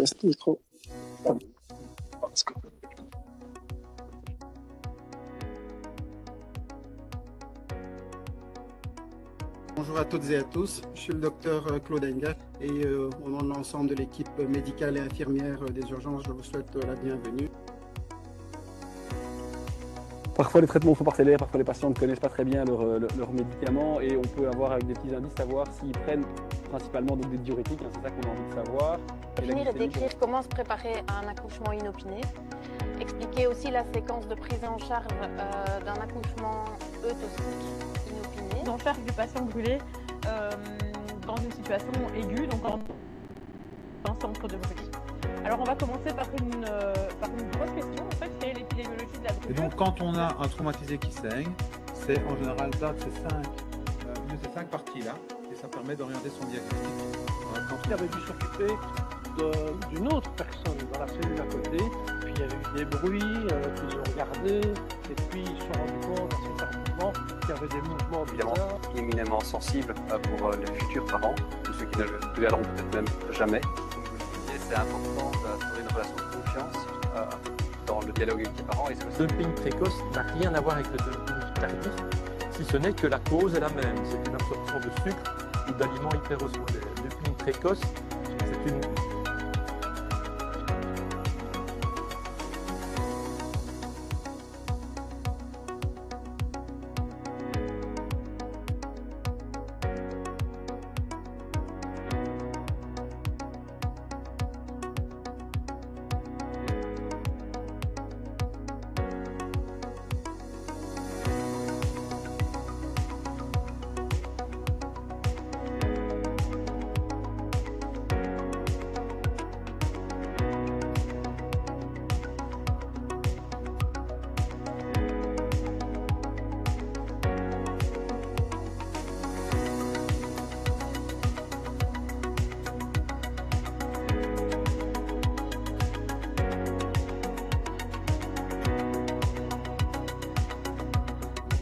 test micro. Bonjour à toutes et à tous, je suis le docteur Claude Enga et au nom de l'ensemble de l'équipe médicale et infirmière des urgences, je vous souhaite la bienvenue. Parfois les traitements sont parcellaires, parfois les patients ne connaissent pas très bien leurs médicaments et on peut avoir avec des petits indices savoir s'ils prennent principalement donc, des diurétiques, c'est ça qu'on a envie de savoir. Définir et décrire comment se préparer à un accouchement inopiné. Expliquer aussi la séquence de prise en charge d'un accouchement eutocique inopiné. En charge du patient brûlé dans une situation aiguë, donc en centre de brûlis. Alors on va commencer par une grosse question, en fait, c'est l'épidémiologie de la brûlure. Et donc quand on a un traumatisé qui saigne, c'est en général une de ces cinq parties-là, et ça permet d'orienter son diagnostic. Quand il avait dû s'occuper d'une autre personne dans la cellule à côté, puis il y avait eu des bruits qu'ils ont regardés, et puis ils se sont rendus compte assez tardivement qu'il y avait des mouvements bizarres. Éminemment sensible pour les futurs parents, ou ceux qui ne le verront peut-être même jamais. Comme vous le disiez, c'est important d'instaurer une relation de confiance dans le dialogue avec les parents. Le dumping précoce n'a rien à voir avec le dumping tardif, si ce n'est que la cause est la même. C'est une absorption de sucre ou d'aliments hyperosmolaires. Le dumping précoce, c'est une...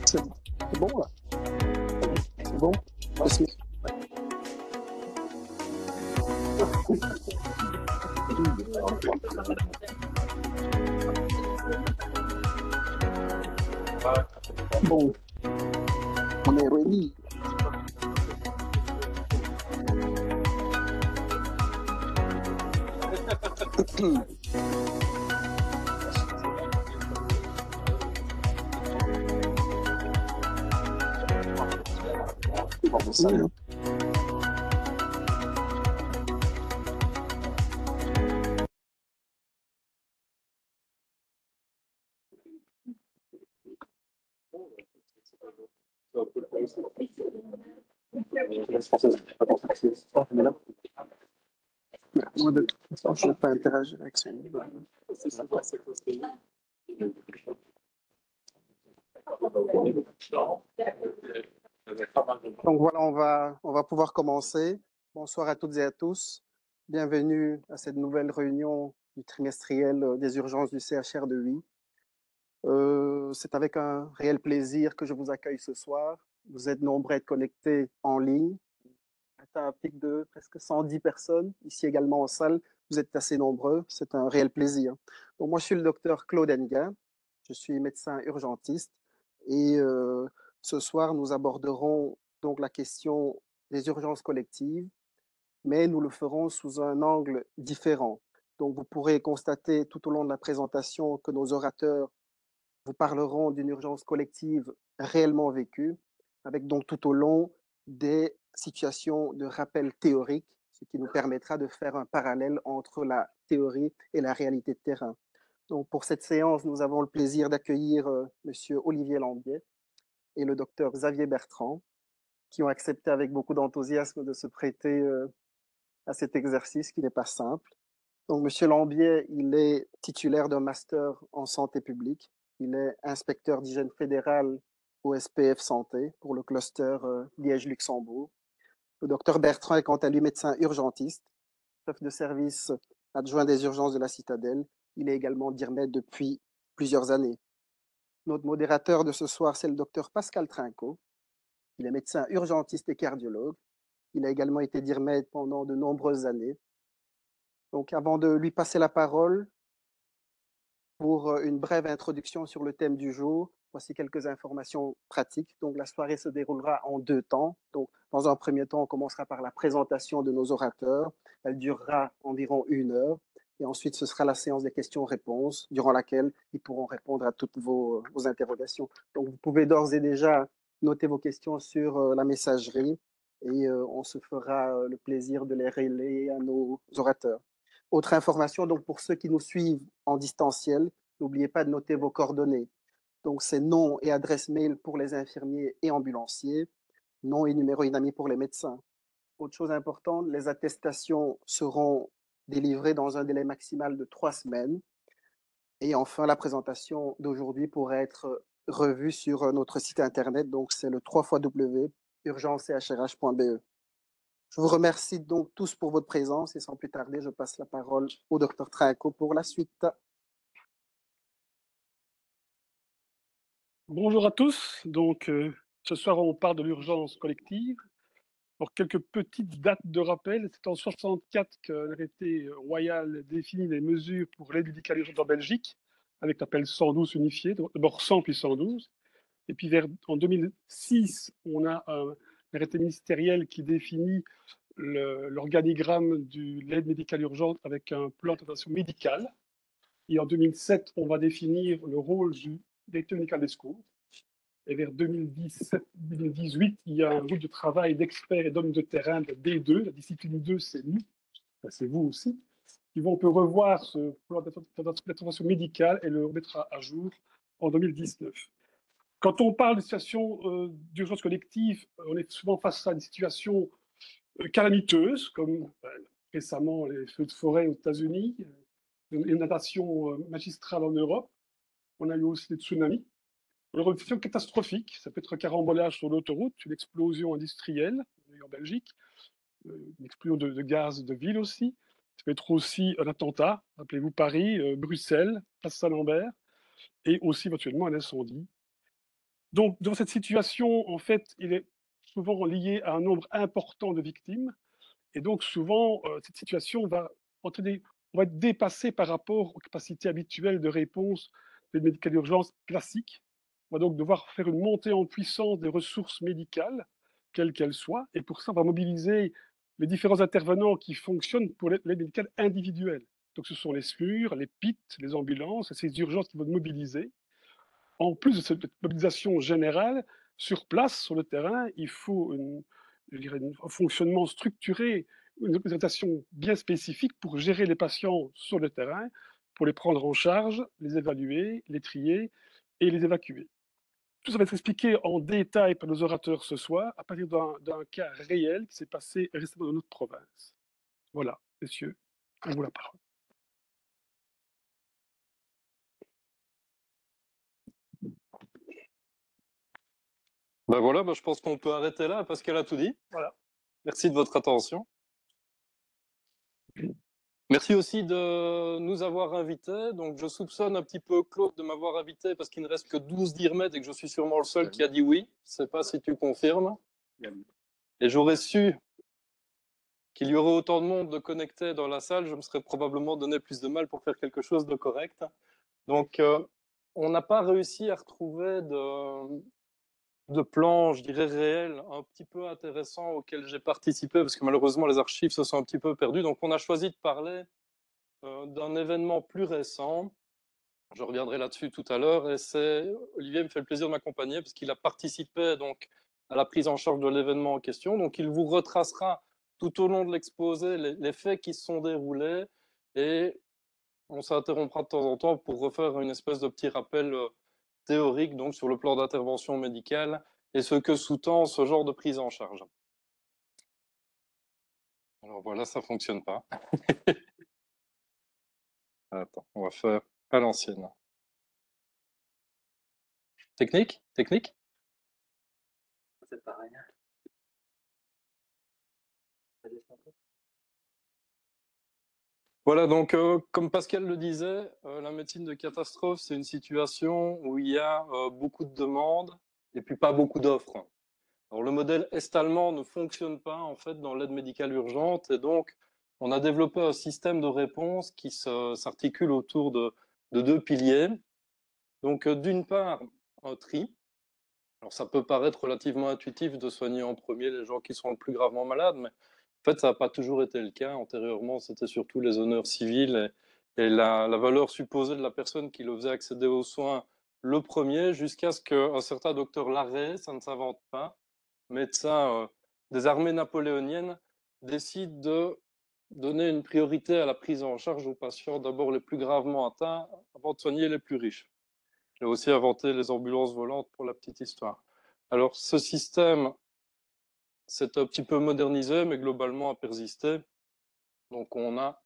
C'est bon là? C'est bon? Merci. Bon, on est ready. Salut. Moi, de toute façon, je ne vais pas interagir avec son livre. Donc voilà, on va pouvoir commencer. Bonsoir à toutes et à tous. Bienvenue à cette nouvelle réunion du trimestriel des urgences du CHR de Huy. C'est avec un réel plaisir que je vous accueille ce soir. Vous êtes nombreux à être connectés en ligne. C'est un pic de presque 110 personnes, ici également en salle. Vous êtes assez nombreux, c'est un réel plaisir. Donc moi, je suis le docteur Claude Enga, je suis médecin urgentiste et ce soir, nous aborderons donc la question des urgences collectives, mais nous le ferons sous un angle différent. Donc vous pourrez constater tout au long de la présentation que nos orateurs vous parleront d'une urgence collective réellement vécue, avec donc tout au long des situations de rappel théorique, ce qui nous permettra de faire un parallèle entre la théorie et la réalité de terrain. Donc pour cette séance, nous avons le plaisir d'accueillir Monsieur Olivier Lambiet et le docteur Xavier Bertrand, qui ont accepté avec beaucoup d'enthousiasme de se prêter à cet exercice qui n'est pas simple. Donc Monsieur Lambiet, il est titulaire d'un master en santé publique. Il est inspecteur d'hygiène fédérale au SPF Santé pour le cluster Liège-Luxembourg. Le docteur Bertrand est quant à lui médecin urgentiste, chef de service adjoint des urgences de la Citadelle. Il est également DIRMED depuis plusieurs années. Notre modérateur de ce soir, c'est le docteur Pascal Trinquot. Il est médecin urgentiste et cardiologue. Il a également été DIRMED pendant de nombreuses années. Donc, avant de lui passer la parole pour une brève introduction sur le thème du jour, voici quelques informations pratiques. Donc, la soirée se déroulera en 2 temps. Donc, dans un premier temps, on commencera par la présentation de nos orateurs. Elle durera environ 1 heure. Et ensuite, ce sera la séance des questions-réponses, durant laquelle ils pourront répondre à toutes vos interrogations. Donc, vous pouvez d'ores et déjà noter vos questions sur la messagerie et on se fera le plaisir de les relayer à nos orateurs. Autre information, donc pour ceux qui nous suivent en distanciel, n'oubliez pas de noter vos coordonnées. Donc, c'est nom et adresse mail pour les infirmiers et ambulanciers, nom et numéro INAMI pour les médecins. Autre chose importante, les attestations seront délivrées dans un délai maximal de 3 semaines. Et enfin, la présentation d'aujourd'hui pourrait être revue sur notre site internet, donc c'est le www.urgencechrh.be. Je vous remercie donc tous pour votre présence et sans plus tarder, je passe la parole au Dr Trinquot pour la suite. Bonjour à tous. Donc, ce soir, on parle de l'urgence collective. Pour quelques petites dates de rappel, c'est en 64 que l'arrêté royal définit les mesures pour l'aide médicale urgente en Belgique, avec l'appel 112 unifié, d'abord 100 puis 112. Et puis en 2006, on a un arrêté ministériel qui définit l'organigramme de l'aide médicale urgente avec un plan d'intervention médicale. Et en 2007, on va définir le rôle du directeur médical des secours. Et vers 2017-2018, il y a un groupe de travail d'experts et d'hommes de terrain de D2. La discipline 2, c'est nous, c'est vous aussi. On peut revoir ce plan d'intervention médicale et le remettre à jour en 2019. Quand on parle de situation d'urgence collective, on est souvent face à des situations calamiteuses, comme récemment les feux de forêt aux États-Unis, une inondation magistrale en Europe. On a eu aussi des tsunamis. Alors, une situation catastrophique, ça peut être un carambolage sur l'autoroute, une explosion industrielle en Belgique, une explosion de gaz de ville aussi. Ça peut être aussi un attentat, rappelez-vous Paris, Bruxelles, Place Saint-Lambert, et aussi éventuellement un incendie. Donc, dans cette situation, en fait, il est souvent lié à un nombre important de victimes. Et donc, souvent, cette situation va entraîner, on va être dépassé par rapport aux capacités habituelles de réponse des médicales d'urgence classiques. On va donc devoir faire une montée en puissance des ressources médicales, quelles qu'elles soient. Et pour ça, on va mobiliser les différents intervenants qui fonctionnent pour l'aide médicale individuelle. Donc, ce sont les SMUR, les PIT, les ambulances, et ces urgences qui vont mobiliser. En plus de cette mobilisation générale, sur place, sur le terrain, il faut un fonctionnement structuré, une représentation bien spécifique pour gérer les patients sur le terrain, pour les prendre en charge, les évaluer, les trier et les évacuer. Tout ça va être expliqué en détail par nos orateurs ce soir, à partir d'un cas réel qui s'est passé récemment dans notre province. Voilà, messieurs, à vous la parole. Ben voilà, je pense qu'on peut arrêter là parce qu'elle a tout dit. Voilà. Merci de votre attention. Merci aussi de nous avoir invités. Donc, je soupçonne un petit peu Claude de m'avoir invité parce qu'il ne reste que 12 dirmètres et que je suis sûrement le seul qui a dit oui. Je ne sais pas si tu confirmes. Et j'aurais su qu'il y aurait autant de monde de connectés dans la salle, je me serais probablement donné plus de mal pour faire quelque chose de correct. Donc, on n'a pas réussi à retrouver de plan, je dirais, réel, un petit peu intéressant auquel j'ai participé, parce que malheureusement, les archives se sont un petit peu perdues. Donc, on a choisi de parler d'un événement plus récent. Je reviendrai là-dessus tout à l'heure. Et Olivier me fait le plaisir de m'accompagner, parce qu'il a participé donc, à la prise en charge de l'événement en question. Donc, il vous retracera tout au long de l'exposé les faits qui se sont déroulés. Et on s'interrompra de temps en temps pour refaire une espèce de petit rappel théorique donc sur le plan d'intervention médicale et ce que sous-tend ce genre de prise en charge. Alors voilà, ça fonctionne pas. Attends, on va faire à l'ancienne. Technique? C'est pareil. Voilà, donc comme Pascal le disait, la médecine de catastrophe, c'est une situation où il y a beaucoup de demandes et puis pas beaucoup d'offres. Alors le modèle est-allemand ne fonctionne pas en fait dans l'aide médicale urgente et donc on a développé un système de réponse qui s'articule autour de deux piliers. Donc, d'une part, un tri. Alors, ça peut paraître relativement intuitif de soigner en premier les gens qui sont le plus gravement malades, mais en fait, ça n'a pas toujours été le cas. Antérieurement, c'était surtout les honneurs civils et la valeur supposée de la personne qui le faisait accéder aux soins le premier, jusqu'à ce qu'un certain docteur Larrey, ça ne s'invente pas, médecin des armées napoléoniennes, décide de donner une priorité à la prise en charge aux patients d'abord les plus gravement atteints avant de soigner les plus riches. Il a aussi inventé les ambulances volantes pour la petite histoire. Alors, ce système s'est un petit peu modernisé, mais globalement a persisté. Donc, on a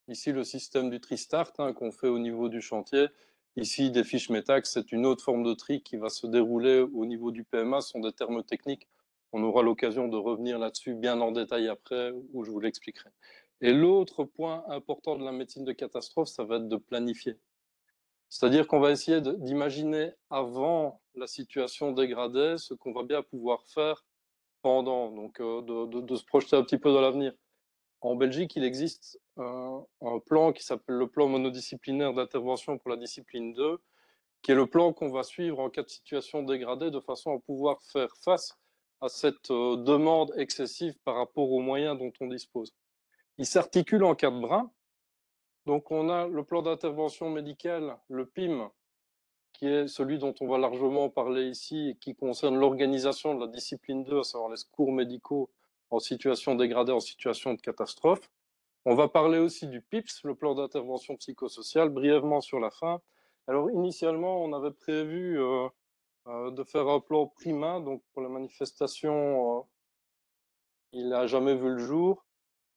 ici le système du tri-start qu'on fait au niveau du chantier. Ici, des fiches METAX, c'est une autre forme de tri qui va se dérouler au niveau du PMA. Ce sont des termes techniques. On aura l'occasion de revenir là-dessus bien en détail après, où je vous l'expliquerai. Et l'autre point important de la médecine de catastrophe, ça va être de planifier. C'est-à-dire qu'on va essayer d'imaginer avant la situation dégradée ce qu'on va bien pouvoir faire pendant, donc de se projeter un petit peu dans l'avenir. En Belgique, il existe un plan qui s'appelle le plan monodisciplinaire d'intervention pour la discipline 2, qui est le plan qu'on va suivre en cas de situation dégradée de façon à pouvoir faire face à cette demande excessive par rapport aux moyens dont on dispose. Il s'articule en quatre brins. Donc on a le plan d'intervention médicale, le PIM, qui est celui dont on va largement parler ici et qui concerne l'organisation de la discipline 2, à savoir les secours médicaux en situation dégradée, en situation de catastrophe. On va parler aussi du PIPS, le plan d'intervention psychosociale, brièvement sur la fin. Alors initialement, on avait prévu de faire un plan PRIMA, donc pour la manifestation, il n'a jamais vu le jour.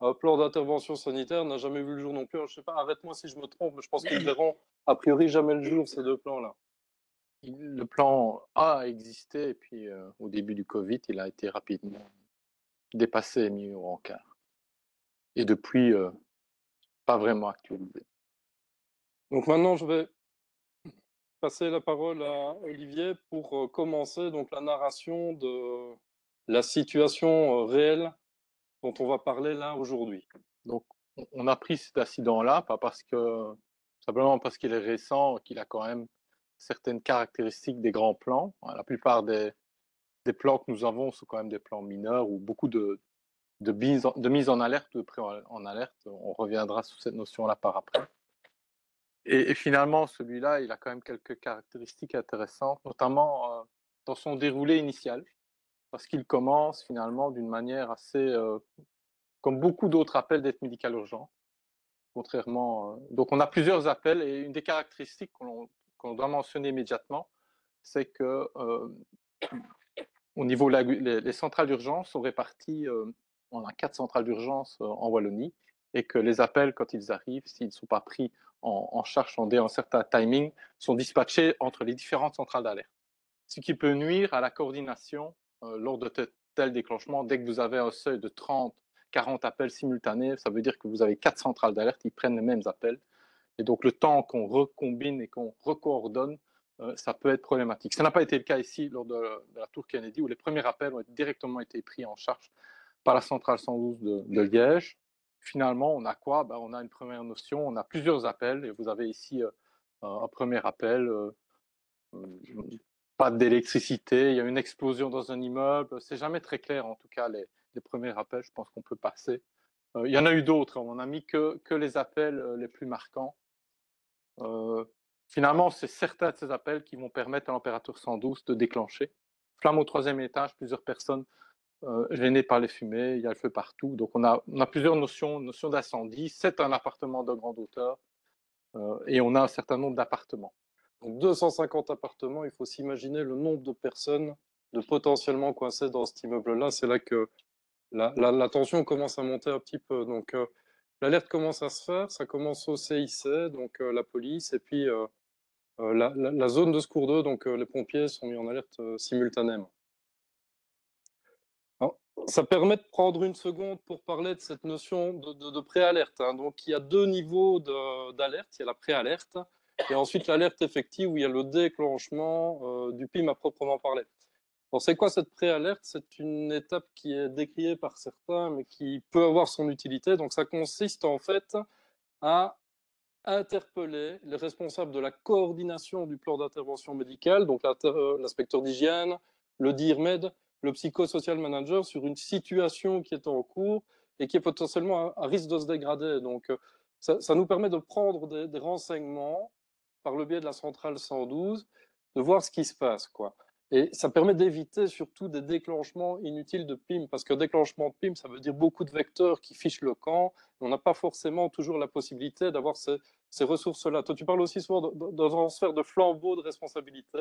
Un plan d'intervention sanitaire n'a jamais vu le jour non plus. Alors, je ne sais pas, arrête-moi si je me trompe, mais je pense qu'ils verront a priori jamais le jour, ces deux plans-là. Le plan A existé, et puis au début du Covid, il a été rapidement dépassé et mis au rencard. Et depuis, pas vraiment actualisé. Donc maintenant, je vais passer la parole à Olivier pour commencer donc la narration de la situation réelle dont on va parler là aujourd'hui. Donc, on a pris cet accident-là, pas parce que simplement parce qu'il est récent, qu'il a quand même certaines caractéristiques des grands plans. La plupart des plans que nous avons sont quand même des plans mineurs ou beaucoup de mise en alerte, de pré en alerte. On reviendra sur cette notion-là par après. Et finalement, celui-là, il a quand même quelques caractéristiques intéressantes, notamment dans son déroulé initial, parce qu'il commence finalement d'une manière assez, comme beaucoup d'autres appels d'aide médicale urgente, contrairement. Donc, on a plusieurs appels et une des caractéristiques qu'on doit mentionner immédiatement, c'est que au niveau les centrales d'urgence sont réparties. On a 4 centrales d'urgence en Wallonie et que les appels, quand ils arrivent, s'ils ne sont pas pris en charge dans un certain timing, sont dispatchés entre les différentes centrales d'alerte. Ce qui peut nuire à la coordination lors de tel déclenchement. Dès que vous avez un seuil de 30, 40 appels simultanés, ça veut dire que vous avez 4 centrales d'alerte qui prennent les mêmes appels. Et donc, le temps qu'on recombine et qu'on recoordonne, ça peut être problématique. Ça n'a pas été le cas ici lors de la tour Kennedy, où les premiers appels ont directement été pris en charge par la centrale 112 de Liège. Finalement, on a quoi? On a une première notion, on a plusieurs appels, et vous avez ici un premier appel, pas d'électricité, il y a une explosion dans un immeuble, c'est jamais très clair en tout cas les premiers appels, je pense qu'on peut passer. Il y en a eu d'autres, on n'a mis que les appels les plus marquants. Finalement, c'est certains de ces appels qui vont permettre à l'opérateur 112 de déclencher. Flamme au 3e étage, plusieurs personnes gênées par les fumées, il y a le feu partout. Donc on a plusieurs notions d'incendie. C'est un appartement de grande hauteur et on a un certain nombre d'appartements. Donc 250 appartements, il faut s'imaginer le nombre de personnes de potentiellement coincées dans cet immeuble-là. C'est là que la tension commence à monter un petit peu. Donc l'alerte commence à se faire, ça commence au CIC, donc la police, et puis la zone de secours 2, donc les pompiers sont mis en alerte simultanément. Alors, ça permet de prendre une seconde pour parler de cette notion de préalerte. Donc il y a 2 niveaux d'alerte, il y a la préalerte, et ensuite l'alerte effective où il y a le déclenchement du PIM à proprement parler. Alors, c'est quoi cette préalerte? C'est une étape qui est décriée par certains, mais qui peut avoir son utilité. Donc, ça consiste en fait à interpeller les responsables de la coordination du plan d'intervention médicale, donc l'inspecteur d'hygiène, le DIRMED, le psychosocial manager, sur une situation qui est en cours et qui est potentiellement à risque de se dégrader. Donc, ça nous permet de prendre des renseignements par le biais de la centrale 112, de voir ce qui se passe, quoi. Et ça permet d'éviter surtout des déclenchements inutiles de PIM, parce que déclenchement de PIM, ça veut dire beaucoup de vecteurs qui fichent le camp. On n'a pas forcément toujours la possibilité d'avoir ces ressources-là. Toi, tu parles aussi souvent de transfert de flambeau de responsabilité.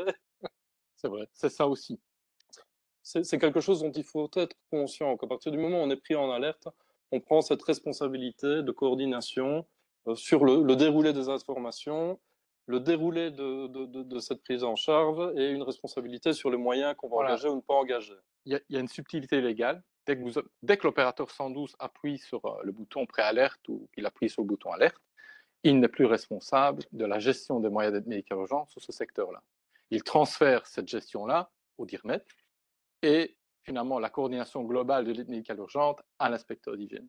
C'est vrai, c'est ça aussi. C'est quelque chose dont il faut être conscient, qu'à partir du moment où on est pris en alerte, on prend cette responsabilité de coordination sur le déroulé des informations, le déroulé de cette prise en charge et une responsabilité sur les moyens qu'on va engager ou ne pas engager. Il y a une subtilité légale. Dès que l'opérateur 112 appuie sur le bouton préalerte ou qu'il appuie sur le bouton alerte, il n'est plus responsable de la gestion des moyens d'aide médicale urgente sur ce secteur-là. Il transfère cette gestion-là au DIRMED et finalement la coordination globale de l'aide médicale urgente à l'inspecteur d'hygiène.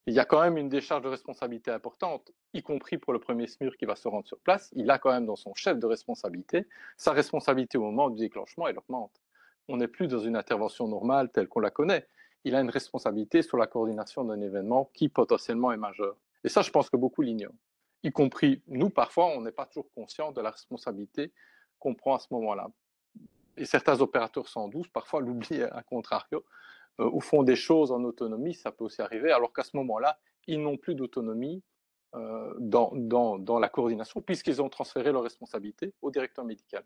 Il y a quand même une décharge de responsabilité importante, y compris pour le premier SMUR qui va se rendre sur place. Il a quand même dans son chef de responsabilité, sa responsabilité au moment du déclenchement, elle augmente. On n'est plus dans une intervention normale telle qu'on la connaît. Il a une responsabilité sur la coordination d'un événement qui potentiellement est majeur. Et ça, je pense que beaucoup l'ignorent. Y compris nous, parfois, on n'est pas toujours conscient de la responsabilité qu'on prend à ce moment-là. Et certains opérateurs 112, parfois, l'oublient à contrario, ou font des choses en autonomie, ça peut aussi arriver, alors qu'à ce moment-là, ils n'ont plus d'autonomie dans la coordination, puisqu'ils ont transféré leurs responsabilités au directeur médical.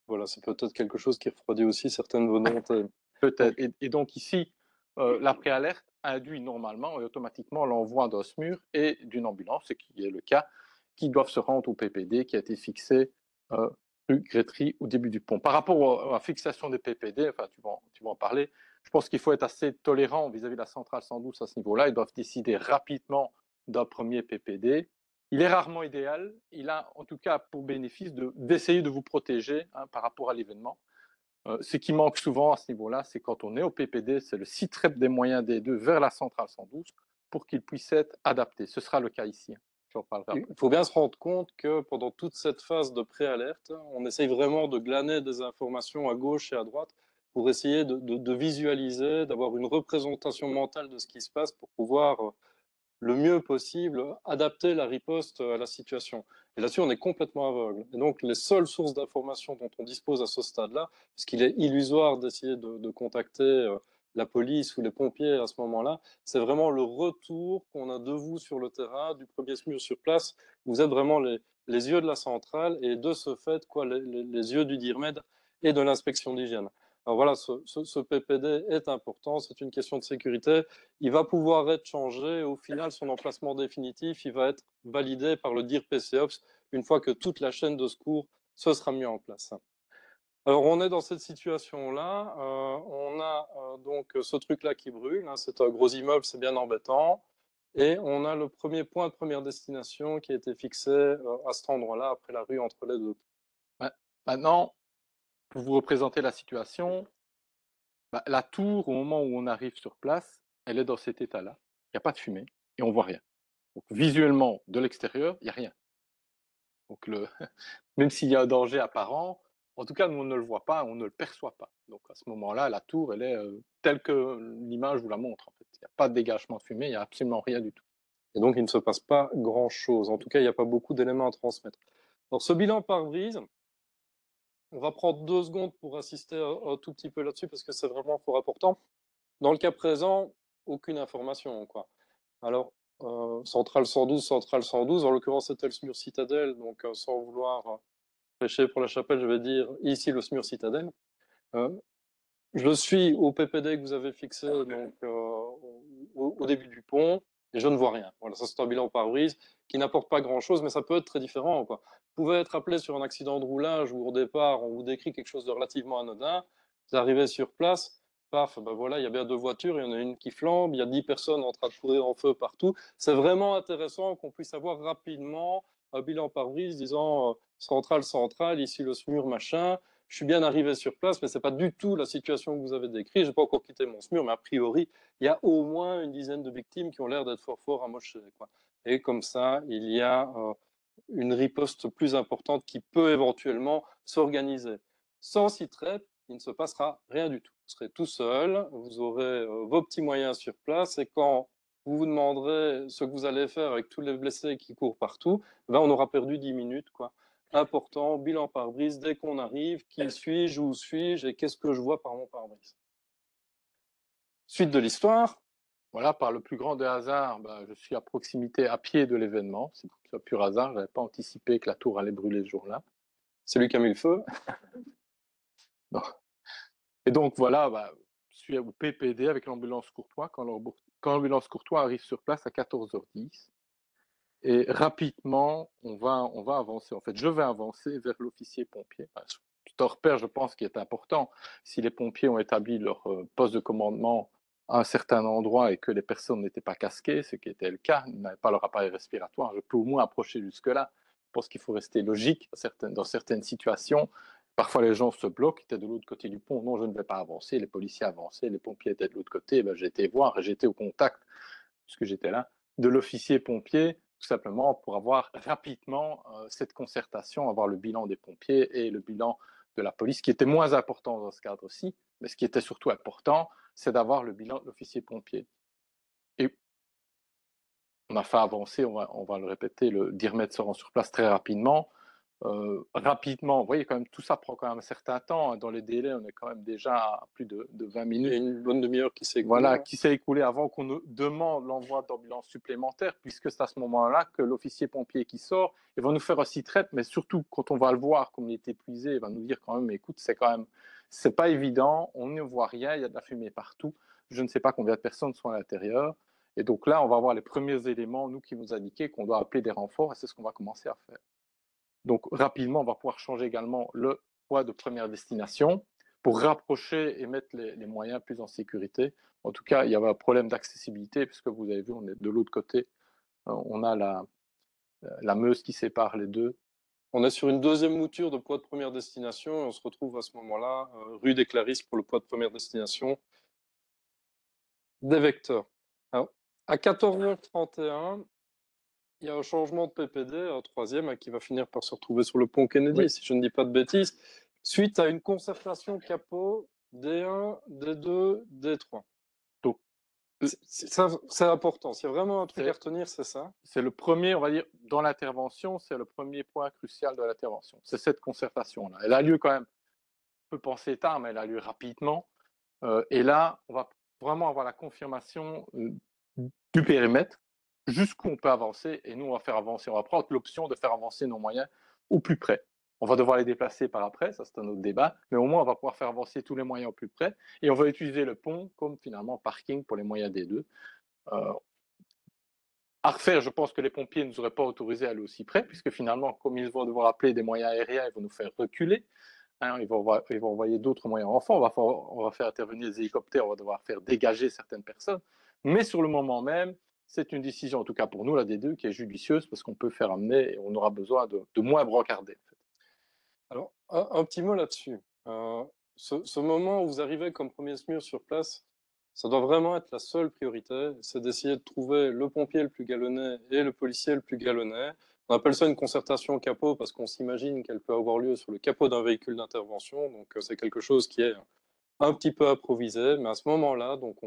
Voilà, c'est peut-être quelque chose qui refroidit aussi certaines volontés. Peut-être. Et donc ici, la préalerte induit normalement et automatiquement l'envoi d'un SMUR et d'une ambulance, ce qui est le cas, qui doivent se rendre au PPD qui a été fixé rue Grétry au début du pont. Par rapport à la fixation des PPD, enfin, tu vas en parler, je pense qu'il faut être assez tolérant vis-à-vis de la centrale 112 à ce niveau-là. Ils doivent décider rapidement d'un premier PPD. Il est rarement idéal. Il a en tout cas pour bénéfice d'essayer de vous protéger par rapport à l'événement. Ce qui manque souvent à ce niveau-là, c'est quand on est au PPD, c'est le site rep des moyens des deux vers la centrale 112 pour qu'il puisse être adapté. Ce sera le cas ici. Il faut bien se rendre compte que pendant toute cette phase de préalerte, on essaye vraiment de glaner des informations à gauche et à droite pour essayer de visualiser, d'avoir une représentation mentale de ce qui se passe pour pouvoir le mieux possible adapter la riposte à la situation. Et là-dessus, on est complètement aveugle. Et donc, les seules sources d'informations dont on dispose à ce stade-là, parce qu'il est illusoire d'essayer de contacter la police ou les pompiers à ce moment-là, c'est vraiment le retour qu'on a de vous sur le terrain, du premier SMUR sur place. Vous êtes vraiment les yeux de la centrale et de ce fait, les yeux du DIRMED et de l'inspection d'hygiène. Alors voilà, ce PPD est important, c'est une question de sécurité. Il va pouvoir être changé. Au final, son emplacement définitif, il va être validé par le DIR-PCOPS une fois que toute la chaîne de secours se sera mise en place. Alors, on est dans cette situation-là. On a donc ce truc-là qui brûle. C'est un gros immeuble, c'est bien embêtant. Et on a le premier point de première destination qui a été fixé à cet endroit-là, après la rue entre les deux. Ouais. Maintenant, pour vous représenter la situation, la tour, au moment où on arrive sur place, elle est dans cet état-là. Il n'y a pas de fumée et on ne voit rien. Donc, visuellement, de l'extérieur, il n'y a rien. Donc, même s'il y a un danger apparent, en tout cas, nous, on ne le voit pas, on ne le perçoit pas. Donc, à ce moment-là, la tour, elle est telle que l'image vous la montre. En fait. Il n'y a pas de dégagement de fumée, il n'y a absolument rien du tout. Et donc, il ne se passe pas grand-chose. En tout cas, il n'y a pas beaucoup d'éléments à transmettre. Alors, ce bilan pare-brise, on va prendre 2 secondes pour assister un tout petit peu là-dessus, parce que c'est vraiment fort important. Dans le cas présent, aucune information, quoi. Alors, centrale 112, en l'occurrence, c'était le SMUR Citadelle, donc sans vouloir prêcher pour la chapelle, je vais dire ici le SMUR Citadelle. Je suis au PPD que vous avez fixé donc, au début du pont, et je ne vois rien. Voilà, ça c'est un bilan pare-brise qui n'apporte pas grand-chose, mais ça peut être très différent, quoi. Vous pouvez être appelé sur un accident de roulage où au départ, on vous décrit quelque chose de relativement anodin, vous arrivez sur place, paf, ben voilà, il y a bien 2 voitures, il y en a une qui flambe, il y a 10 personnes en train de courir en feu partout. C'est vraiment intéressant qu'on puisse avoir rapidement un bilan pare-brise disant centrale, ici le SMUR, machin, je suis bien arrivé sur place, mais c'est pas du tout la situation que vous avez décrite. J'ai pas encore quitté mon SMUR, mais a priori, il y a au moins une dizaine de victimes qui ont l'air d'être fort amochées, quoi. Et comme ça, il y a une riposte plus importante qui peut éventuellement s'organiser. Sans SITREP, il ne se passera rien du tout. Vous serez tout seul, vous aurez vos petits moyens sur place, et quand vous vous demanderez ce que vous allez faire avec tous les blessés qui courent partout, ben on aura perdu 10 minutes, quoi. Important, bilan pare-brise, dès qu'on arrive, qui suis-je, où suis-je et qu'est-ce que je vois par mon pare-brise. Suite de l'histoire. Voilà, par le plus grand des hasards, je suis à proximité, à pied de l'événement. C'est un pur hasard, je n'avais pas anticipé que la tour allait brûler ce jour-là. C'est lui qui a mis le feu. Non. Et donc voilà, je suis au PPD avec l'ambulance Courtois, quand l'ambulance Courtois arrive sur place à 14h10. Et rapidement, on va avancer. En fait, je vais avancer vers l'officier pompier. C'est un repère, je pense, qui est important. Si les pompiers ont établi leur poste de commandement à un certain endroit et que les personnes n'étaient pas casquées, ce qui était le cas, ils n'avaient pas leur appareil respiratoire, je peux au moins approcher jusque-là. Je pense qu'il faut rester logique dans certaines situations. Parfois, les gens se bloquent, ils étaient de l'autre côté du pont. Non, je ne vais pas avancer. Les policiers avançaient, les pompiers étaient de l'autre côté. J'ai été voir et j'étais au contact, puisque j'étais là, de l'officier pompier, tout simplement pour avoir rapidement cette concertation, avoir le bilan des pompiers et le bilan de la police, qui était moins important dans ce cadre-ci, mais ce qui était surtout important, c'est d'avoir le bilan de l'officier pompier. Et on a fait avancer, on va le répéter, le DIRMED se rend sur place très rapidement. Rapidement, vous voyez, quand même, tout ça prend quand même un certain temps. Dans les délais, on est quand même déjà à plus de 20 minutes. Et une bonne demi-heure qui s'est écoulée. Voilà, qui s'est écoulée avant qu'on ne demande l'envoi d'ambulances supplémentaires, puisque c'est à ce moment-là que l'officier pompier qui sort, il va nous faire un SITREP, mais surtout quand on va le voir, comme il est épuisé, il va nous dire quand même, écoute, c'est pas évident, on ne voit rien, il y a de la fumée partout, je ne sais pas combien de personnes sont à l'intérieur. Et donc là, on va avoir les premiers éléments, nous, qui nous indiquent qu'on doit appeler des renforts, et c'est ce qu'on va commencer à faire. Donc rapidement, on va pouvoir changer également le poids de première destination pour rapprocher et mettre les moyens plus en sécurité. En tout cas, il y avait un problème d'accessibilité, puisque vous avez vu, on est de l'autre côté. On a la Meuse qui sépare les deux. On est sur une deuxième mouture de poids de première destination et on se retrouve à ce moment-là, rue des Clarisses pour le poids de première destination des vecteurs. Alors, à 14h31, il y a un changement de PPD, un troisième qui va finir par se retrouver sur le pont Kennedy, oui, si je ne dis pas de bêtises, suite à une concertation capot D1, D2, D3. Donc, c'est important. S'il y a vraiment un truc à retenir, c'est ça. C'est le premier, on va dire, dans l'intervention, c'est le premier point crucial de l'intervention. C'est cette concertation-là. Elle a lieu quand même, on peut penser tard, mais elle a lieu rapidement. Et là, on va vraiment avoir la confirmation du périmètre, jusqu'où on peut avancer, et nous, on va faire avancer. On va prendre l'option de faire avancer nos moyens au plus près. On va devoir les déplacer par après, ça c'est un autre débat, mais au moins, on va pouvoir faire avancer tous les moyens au plus près, et on va utiliser le pont comme finalement parking pour les moyens des deux. À refaire, je pense que les pompiers ne nous auraient pas autorisé à aller aussi près, puisque finalement, comme ils vont devoir appeler des moyens aériens, ils vont nous faire reculer. Ils vont envoyer d'autres moyens renforts, on va faire intervenir des hélicoptères, on va devoir faire dégager certaines personnes. Mais sur le moment même, c'est une décision, en tout cas pour nous, la D2, qui est judicieuse, parce qu'on peut faire amener et on aura besoin de moins brancarder. En fait. Alors, un petit mot là-dessus. Ce moment où vous arrivez comme premier SMUR sur place, ça doit vraiment être la seule priorité, c'est d'essayer de trouver le pompier le plus galonné et le policier le plus galonné. On appelle ça une concertation capot parce qu'on s'imagine qu'elle peut avoir lieu sur le capot d'un véhicule d'intervention, donc c'est quelque chose qui est un petit peu improvisé, mais à ce moment-là, donc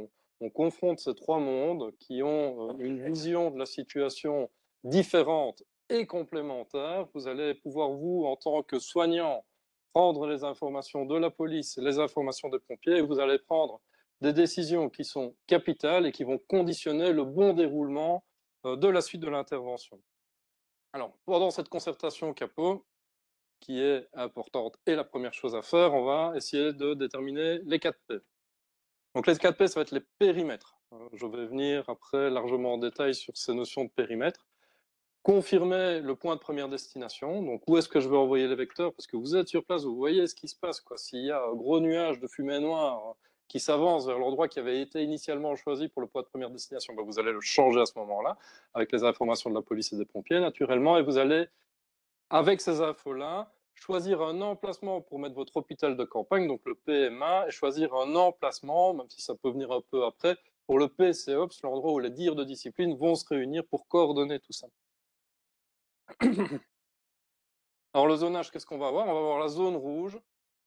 on confronte ces trois mondes qui ont une vision de la situation différente et complémentaire. Vous allez pouvoir, vous, en tant que soignant, prendre les informations de la police, les informations des pompiers, et vous allez prendre des décisions qui sont capitales et qui vont conditionner le bon déroulement de la suite de l'intervention. Alors, pendant cette concertation capot, qui est importante et la première chose à faire, on va essayer de déterminer les 4 P. Donc les 4 P, ça va être les périmètres. Je vais venir après largement en détail sur ces notions de périmètre. Confirmer le point de première destination, donc où est-ce que je vais envoyer les vecteurs, parce que vous êtes sur place, vous voyez ce qui se passe. S'il y a un gros nuage de fumée noire qui s'avance vers l'endroit qui avait été initialement choisi pour le point de première destination, vous allez le changer à ce moment-là, avec les informations de la police et des pompiers, naturellement, et vous allez, avec ces infos-là, choisir un emplacement pour mettre votre hôpital de campagne, donc le PMA, et choisir un emplacement, même si ça peut venir un peu après, pour le PCOPS, l'endroit où les dires de discipline vont se réunir pour coordonner tout ça. Alors le zonage, qu'est-ce qu'on va avoir? On va avoir la zone rouge,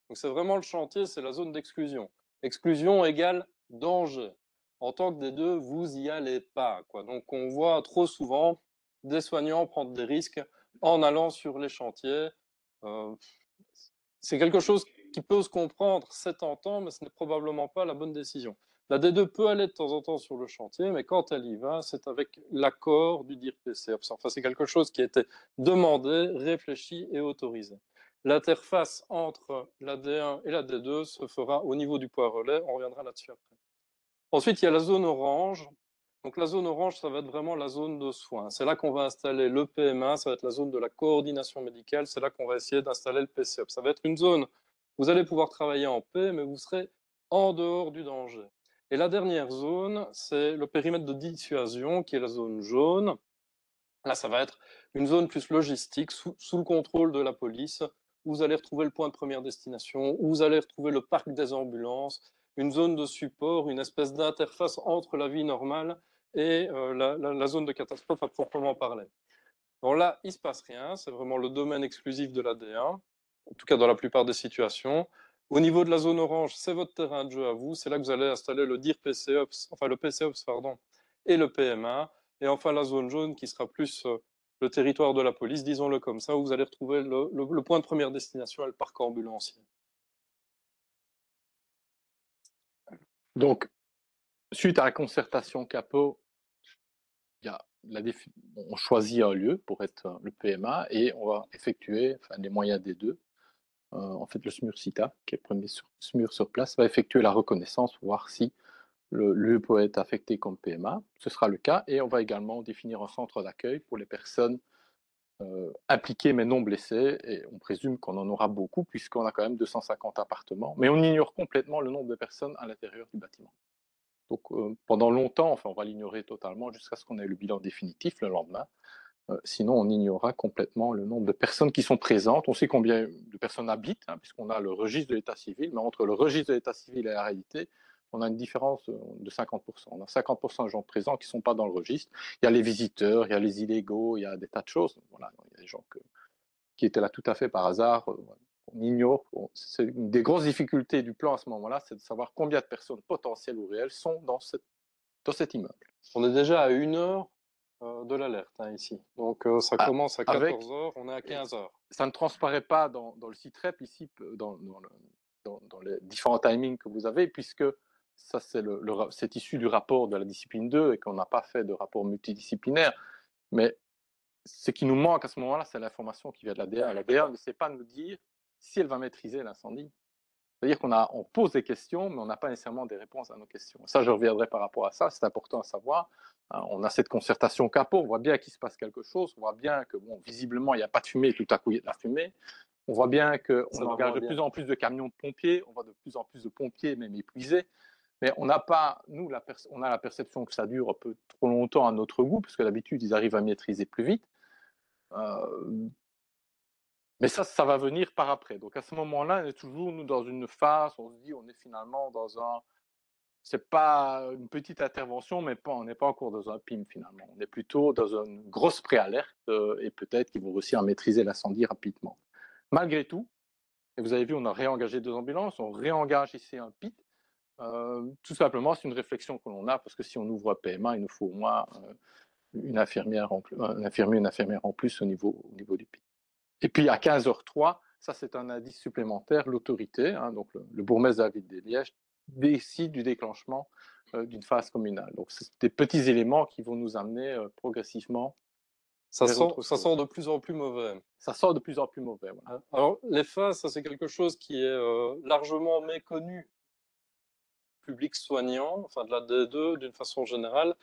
donc c'est vraiment le chantier, c'est la zone d'exclusion. Exclusion égale danger. En tant que des deux, vous y allez pas, quoi. Donc on voit trop souvent des soignants prendre des risques en allant sur les chantiers. C'est quelque chose qui peut se comprendre, c'est tentant, mais ce n'est probablement pas la bonne décision. La D2 peut aller de temps en temps sur le chantier, mais quand elle y va, c'est avec l'accord du DIR PCOPS. Enfin, c'est quelque chose qui a été demandé, réfléchi et autorisé. L'interface entre la D1 et la D2 se fera au niveau du poids relais, on reviendra là-dessus après. Ensuite, il y a la zone orange. Donc la zone orange, ça va être vraiment la zone de soins. C'est là qu'on va installer le PMA, ça va être la zone de la coordination médicale, c'est là qu'on va essayer d'installer le PCOPS. Ça va être une zone où vous allez pouvoir travailler en paix, mais vous serez en dehors du danger. Et la dernière zone, c'est le périmètre de dissuasion, qui est la zone jaune. Là, ça va être une zone plus logistique, sous le contrôle de la police, où vous allez retrouver le point de première destination, où vous allez retrouver le parc des ambulances, une zone de support, une espèce d'interface entre la vie normale et la zone de catastrophe à proprement parler. Donc là, il ne se passe rien, c'est vraiment le domaine exclusif de l'AD1, en tout cas dans la plupart des situations. Au niveau de la zone orange, c'est votre terrain de jeu à vous, c'est là que vous allez installer le DIR PCOPS, enfin le PCOPS, pardon, et le PMA. Et enfin la zone jaune qui sera plus le territoire de la police, disons-le comme ça, où vous allez retrouver le point de première destination et le parc ambulancier. Donc, suite à la concertation CAPO, on choisit un lieu pour être le PMA et on va effectuer les moyens des deux. En fait, le SMUR-CITA, qui est le premier SMUR sur place, va effectuer la reconnaissance pour voir si le lieu peut être affecté comme PMA. Ce sera le cas et on va également définir un centre d'accueil pour les personnes impliquées mais non blessées. Et on présume qu'on en aura beaucoup puisqu'on a quand même 250 appartements. Mais on ignore complètement le nombre de personnes à l'intérieur du bâtiment. Donc pendant longtemps, on va l'ignorer totalement jusqu'à ce qu'on ait le bilan définitif le lendemain. Sinon, on ignorera complètement le nombre de personnes qui sont présentes. On sait combien de personnes habitent, puisqu'on a le registre de l'état civil, mais entre le registre de l'état civil et la réalité, on a une différence de 50%. On a 50% de gens présents qui ne sont pas dans le registre. Il y a les visiteurs, il y a les illégaux, il y a des tas de choses. Voilà, il y a des gens qui étaient là tout à fait par hasard. On ignore. C'est une des grosses difficultés du plan à ce moment-là, c'est de savoir combien de personnes potentielles ou réelles sont dans cet immeuble. On est déjà à 1 heure de l'alerte ici. Donc ça commence à 14h, on est à 15h. Ça ne transparaît pas dans le site REP ici, dans les différents timings que vous avez, puisque ça c'est issu du rapport de la discipline 2 et qu'on n'a pas fait de rapport multidisciplinaire. Mais ce qui nous manque à ce moment-là, c'est l'information qui vient de l'ADA. L'ADA ne sait pas nous dire si elle va maîtriser l'incendie. C'est-à-dire qu'on pose des questions, mais on n'a pas nécessairement des réponses à nos questions. Ça, je reviendrai par rapport à ça, c'est important à savoir. On a cette concertation CAPO, on voit bien qu'il se passe quelque chose, on voit bien que, visiblement, il n'y a pas de fumée, tout à coup, il y a de la fumée. On voit bien qu'on engage de plus en plus de camions de pompiers, on voit de plus en plus de pompiers, même épuisés. Mais on n'a pas, nous, on a la perception que ça dure un peu trop longtemps à notre goût, parce que d'habitude, ils arrivent à maîtriser plus vite. Mais ça va venir par après. Donc à ce moment-là, on est toujours nous dans une phase, on se dit, on est finalement dans c'est pas une petite intervention, mais on n'est pas encore dans un PIM finalement. On est plutôt dans une grosse préalerte et peut-être qu'ils vont réussir à maîtriser l'incendie rapidement. Malgré tout, et vous avez vu, on a réengagé 2 ambulances, on réengage ici un PIT. Tout simplement, c'est une réflexion que l'on a, parce que si on ouvre un PMA, il nous faut au moins un infirmier, une infirmière en plus au niveau du PIT. Et puis à 15h03, ça c'est un indice supplémentaire, l'autorité, donc le bourgmestre de la ville de Liège, décide du déclenchement d'une phase communale. Donc c'est des petits éléments qui vont nous amener progressivement. Ça sort de plus en plus mauvais. Ça sort de plus en plus mauvais. Voilà. Alors les phases, ça c'est quelque chose qui est largement méconnu du public soignant, enfin de la D2 d'une façon générale.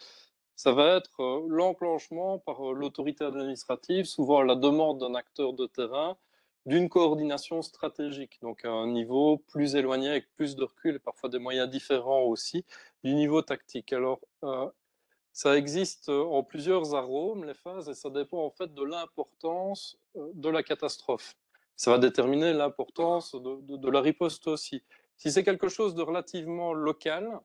Ça va être l'enclenchement par l'autorité administrative, souvent à la demande d'un acteur de terrain, d'une coordination stratégique, donc à un niveau plus éloigné, avec plus de recul et parfois des moyens différents aussi, du niveau tactique. Alors, ça existe en plusieurs arômes, les phases, et ça dépend en fait de l'importance de la catastrophe. ça va déterminer l'importance de la riposte aussi. Si c'est quelque chose de relativement local,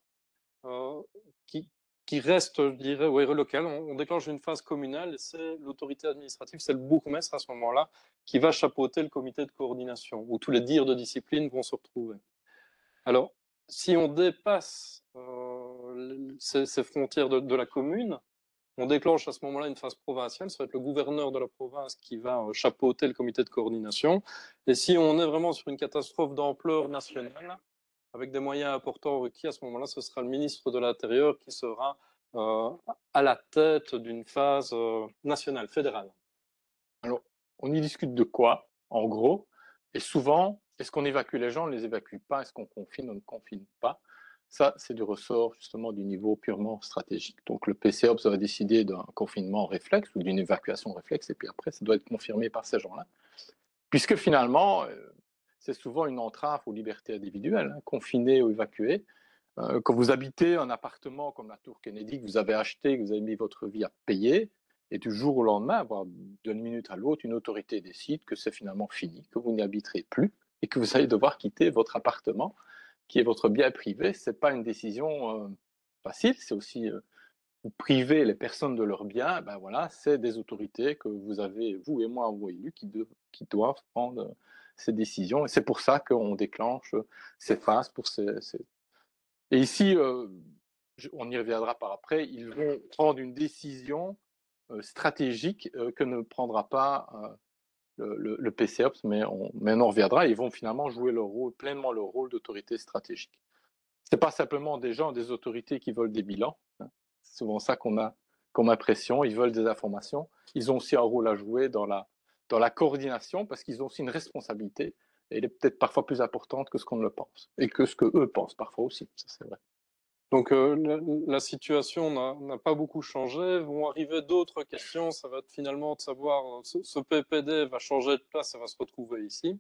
qui reste, je dirais, ouais, local, on déclenche une phase communale et c'est l'autorité administrative, c'est le bourgmestre à ce moment-là, qui va chapeauter le comité de coordination, où tous les dires de discipline vont se retrouver. Alors, si on dépasse ces frontières de la commune, on déclenche à ce moment-là une phase provinciale, ça va être le gouverneur de la province qui va chapeauter le comité de coordination. Et si on est vraiment sur une catastrophe d'ampleur nationale, avec des moyens importants requis, à ce moment-là, ce sera le ministre de l'Intérieur qui sera à la tête d'une phase nationale, fédérale. Alors, on y discute de quoi, en gros, et souvent, est-ce qu'on évacue les gens, on ne les évacue pas, est-ce qu'on confine, on ne confine pas. Ça, c'est du ressort justement du niveau purement stratégique. Donc le PCOPS va décider d'un confinement réflexe ou d'une évacuation réflexe, et puis après, ça doit être confirmé par ces gens-là. Puisque finalement, c'est souvent une entrave aux libertés individuelles, hein, confiner ou évacuer. Quand vous habitez un appartement comme la Tour Kennedy, que vous avez acheté, que vous avez mis votre vie à payer, et du jour au lendemain, voire d'une minute à l'autre, une autorité décide que c'est finalement fini, que vous n'y habiterez plus, et que vous allez devoir quitter votre appartement, qui est votre bien privé. Ce n'est pas une décision facile, c'est aussi vous priver les personnes de leurs biens, ben voilà, c'est des autorités que vous avez, vous et moi, vous élus, qui doivent prendre ces décisions. Et c'est pour ça qu'on déclenche ces phases. Et ici, on y reviendra par après, ils vont prendre une décision stratégique que ne prendra pas le PCOPS, mais on en reviendra. Ils vont finalement jouer pleinement leur rôle d'autorité stratégique. Ce n'est pas simplement des gens, des autorités qui veulent des bilans. Hein. C'est souvent ça qu'on a comme impression. Ils veulent des informations. Ils ont aussi un rôle à jouer dans la coordination parce qu'ils ont aussi une responsabilité. Et elle est peut-être parfois plus importante que ce qu'on ne le pense. Et que ce qu'eux pensent parfois aussi. Ça, c'est vrai. Donc la situation n'a pas beaucoup changé. Vont arriver d'autres questions. Ça va être finalement de savoir, ce PPD va changer de place et va se retrouver ici.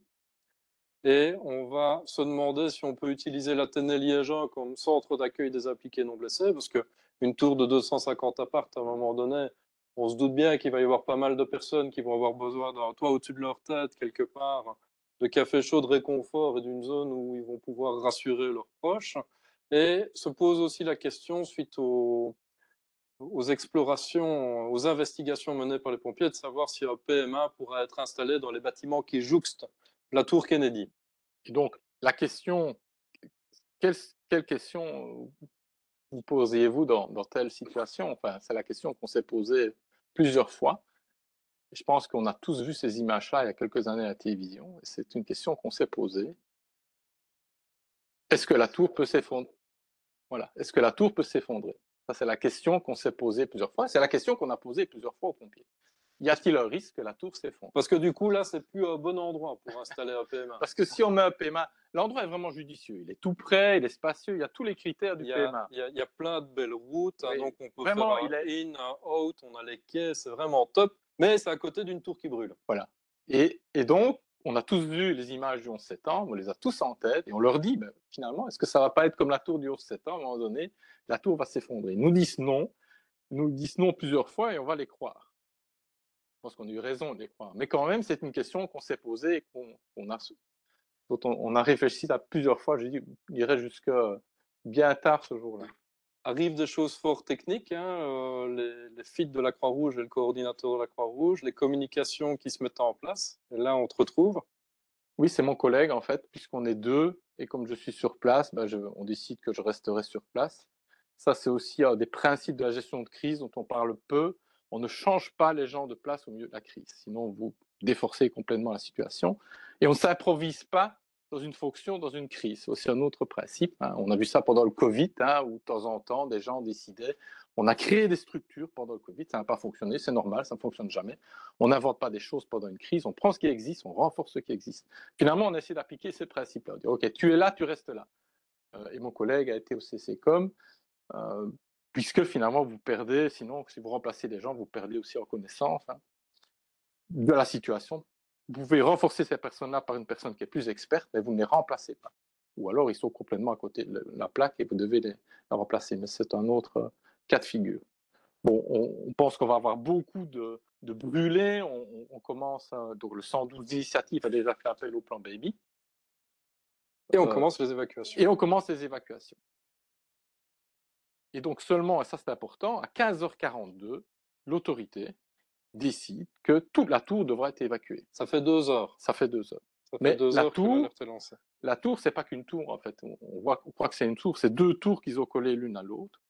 Et on va se demander si on peut utiliser l'Athénée Liégeois comme centre d'accueil des impliqués non blessés, parce qu'une tour de 250 appartes, à un moment donné, on se doute bien qu'il va y avoir pas mal de personnes qui vont avoir besoin d'un toit au-dessus de leur tête, quelque part, de café chaud, de réconfort et d'une zone où ils vont pouvoir rassurer leurs proches. Et se pose aussi la question, suite aux explorations, aux investigations menées par les pompiers, de savoir si un PMA pourra être installé dans les bâtiments qui jouxtent la tour Kennedy. Et donc, la question, quelle question vous poseriez-vous dans telle situation? Enfin, c'est la question qu'on s'est posée plusieurs fois. Et je pense qu'on a tous vu ces images-là il y a quelques années à la télévision. Et c'est une question qu'on s'est posée. Est-ce que la tour peut s'effondrer? Voilà. Est-ce que la tour peut s'effondrer? Ça, c'est la question qu'on s'est posée plusieurs fois. C'est la question qu'on a posée plusieurs fois aux pompiers. Y a-t-il un risque que la tour s'effondre? Parce que du coup, là, c'est plus un bon endroit pour installer un PMA. Parce que si on met un PMA, l'endroit est vraiment judicieux. Il est tout près, il est spacieux, il y a tous les critères du PMA. Il y a plein de belles routes, oui. Donc on peut vraiment, faire un in, un out, on a les quais, c'est vraiment top. Mais c'est à côté d'une tour qui brûle. Voilà. Et donc, on a tous vu les images du 11 septembre, on les a tous en tête, et on leur dit, ben, finalement, est-ce que ça ne va pas être comme la tour du 11 septembre? À un moment donné, la tour va s'effondrer. Ils nous disent non plusieurs fois, et on va les croire. Je pense qu'on a eu raison de les croire. Mais quand même, c'est une question qu'on s'est posée et dont on a réfléchi à plusieurs fois, je dirais jusqu'à bien tard ce jour-là. Arrivent des choses fort techniques, hein, les feeds de la Croix-Rouge et le coordinateur de la Croix-Rouge, les communications qui se mettent en place. Et là, on te retrouve. Oui, c'est mon collègue, en fait, puisqu'on est deux. Et comme je suis sur place, ben, on décide que je resterai sur place. Ça, c'est aussi des principes de la gestion de crise dont on parle peu. On ne change pas les gens de place au milieu de la crise. Sinon, vous déforcez complètement la situation. Et on ne s'improvise pas dans une fonction, dans une crise. C'est aussi un autre principe. Hein. On a vu ça pendant le Covid, hein, où de temps en temps, des gens décidaient. On a créé des structures pendant le Covid, ça n'a pas fonctionné, c'est normal, ça ne fonctionne jamais. On n'invente pas des choses pendant une crise, on prend ce qui existe, on renforce ce qui existe. Finalement, on essaie d'appliquer ces principes-là. Ok, tu es là, tu restes là. Et mon collègue a été au CCCOM, puisque finalement, vous perdez, sinon, si vous remplacez les gens, vous perdez aussi en connaissance de la situation. Vous pouvez renforcer ces personnes-là par une personne qui est plus experte, mais vous ne les remplacez pas. Ou alors, ils sont complètement à côté de la plaque et vous devez les remplacer. Mais c'est un autre cas de figure. Bon, on pense qu'on va avoir beaucoup de brûler, on commence, donc le 112 d'initiative a déjà fait appel au plan Baby. Et on commence les évacuations. Et on commence les évacuations. Et donc seulement, et ça c'est important, à 15h42, l'autorité décide que toute la tour devra être évacuée. Ça fait 2 heures. Ça fait 2 heures. Ça fait Mais 2 la heures que tour, l'alerte est lancée. La tour, c'est pas qu'une tour en fait. On croit que c'est une tour, c'est 2 tours qu'ils ont collées l'une à l'autre.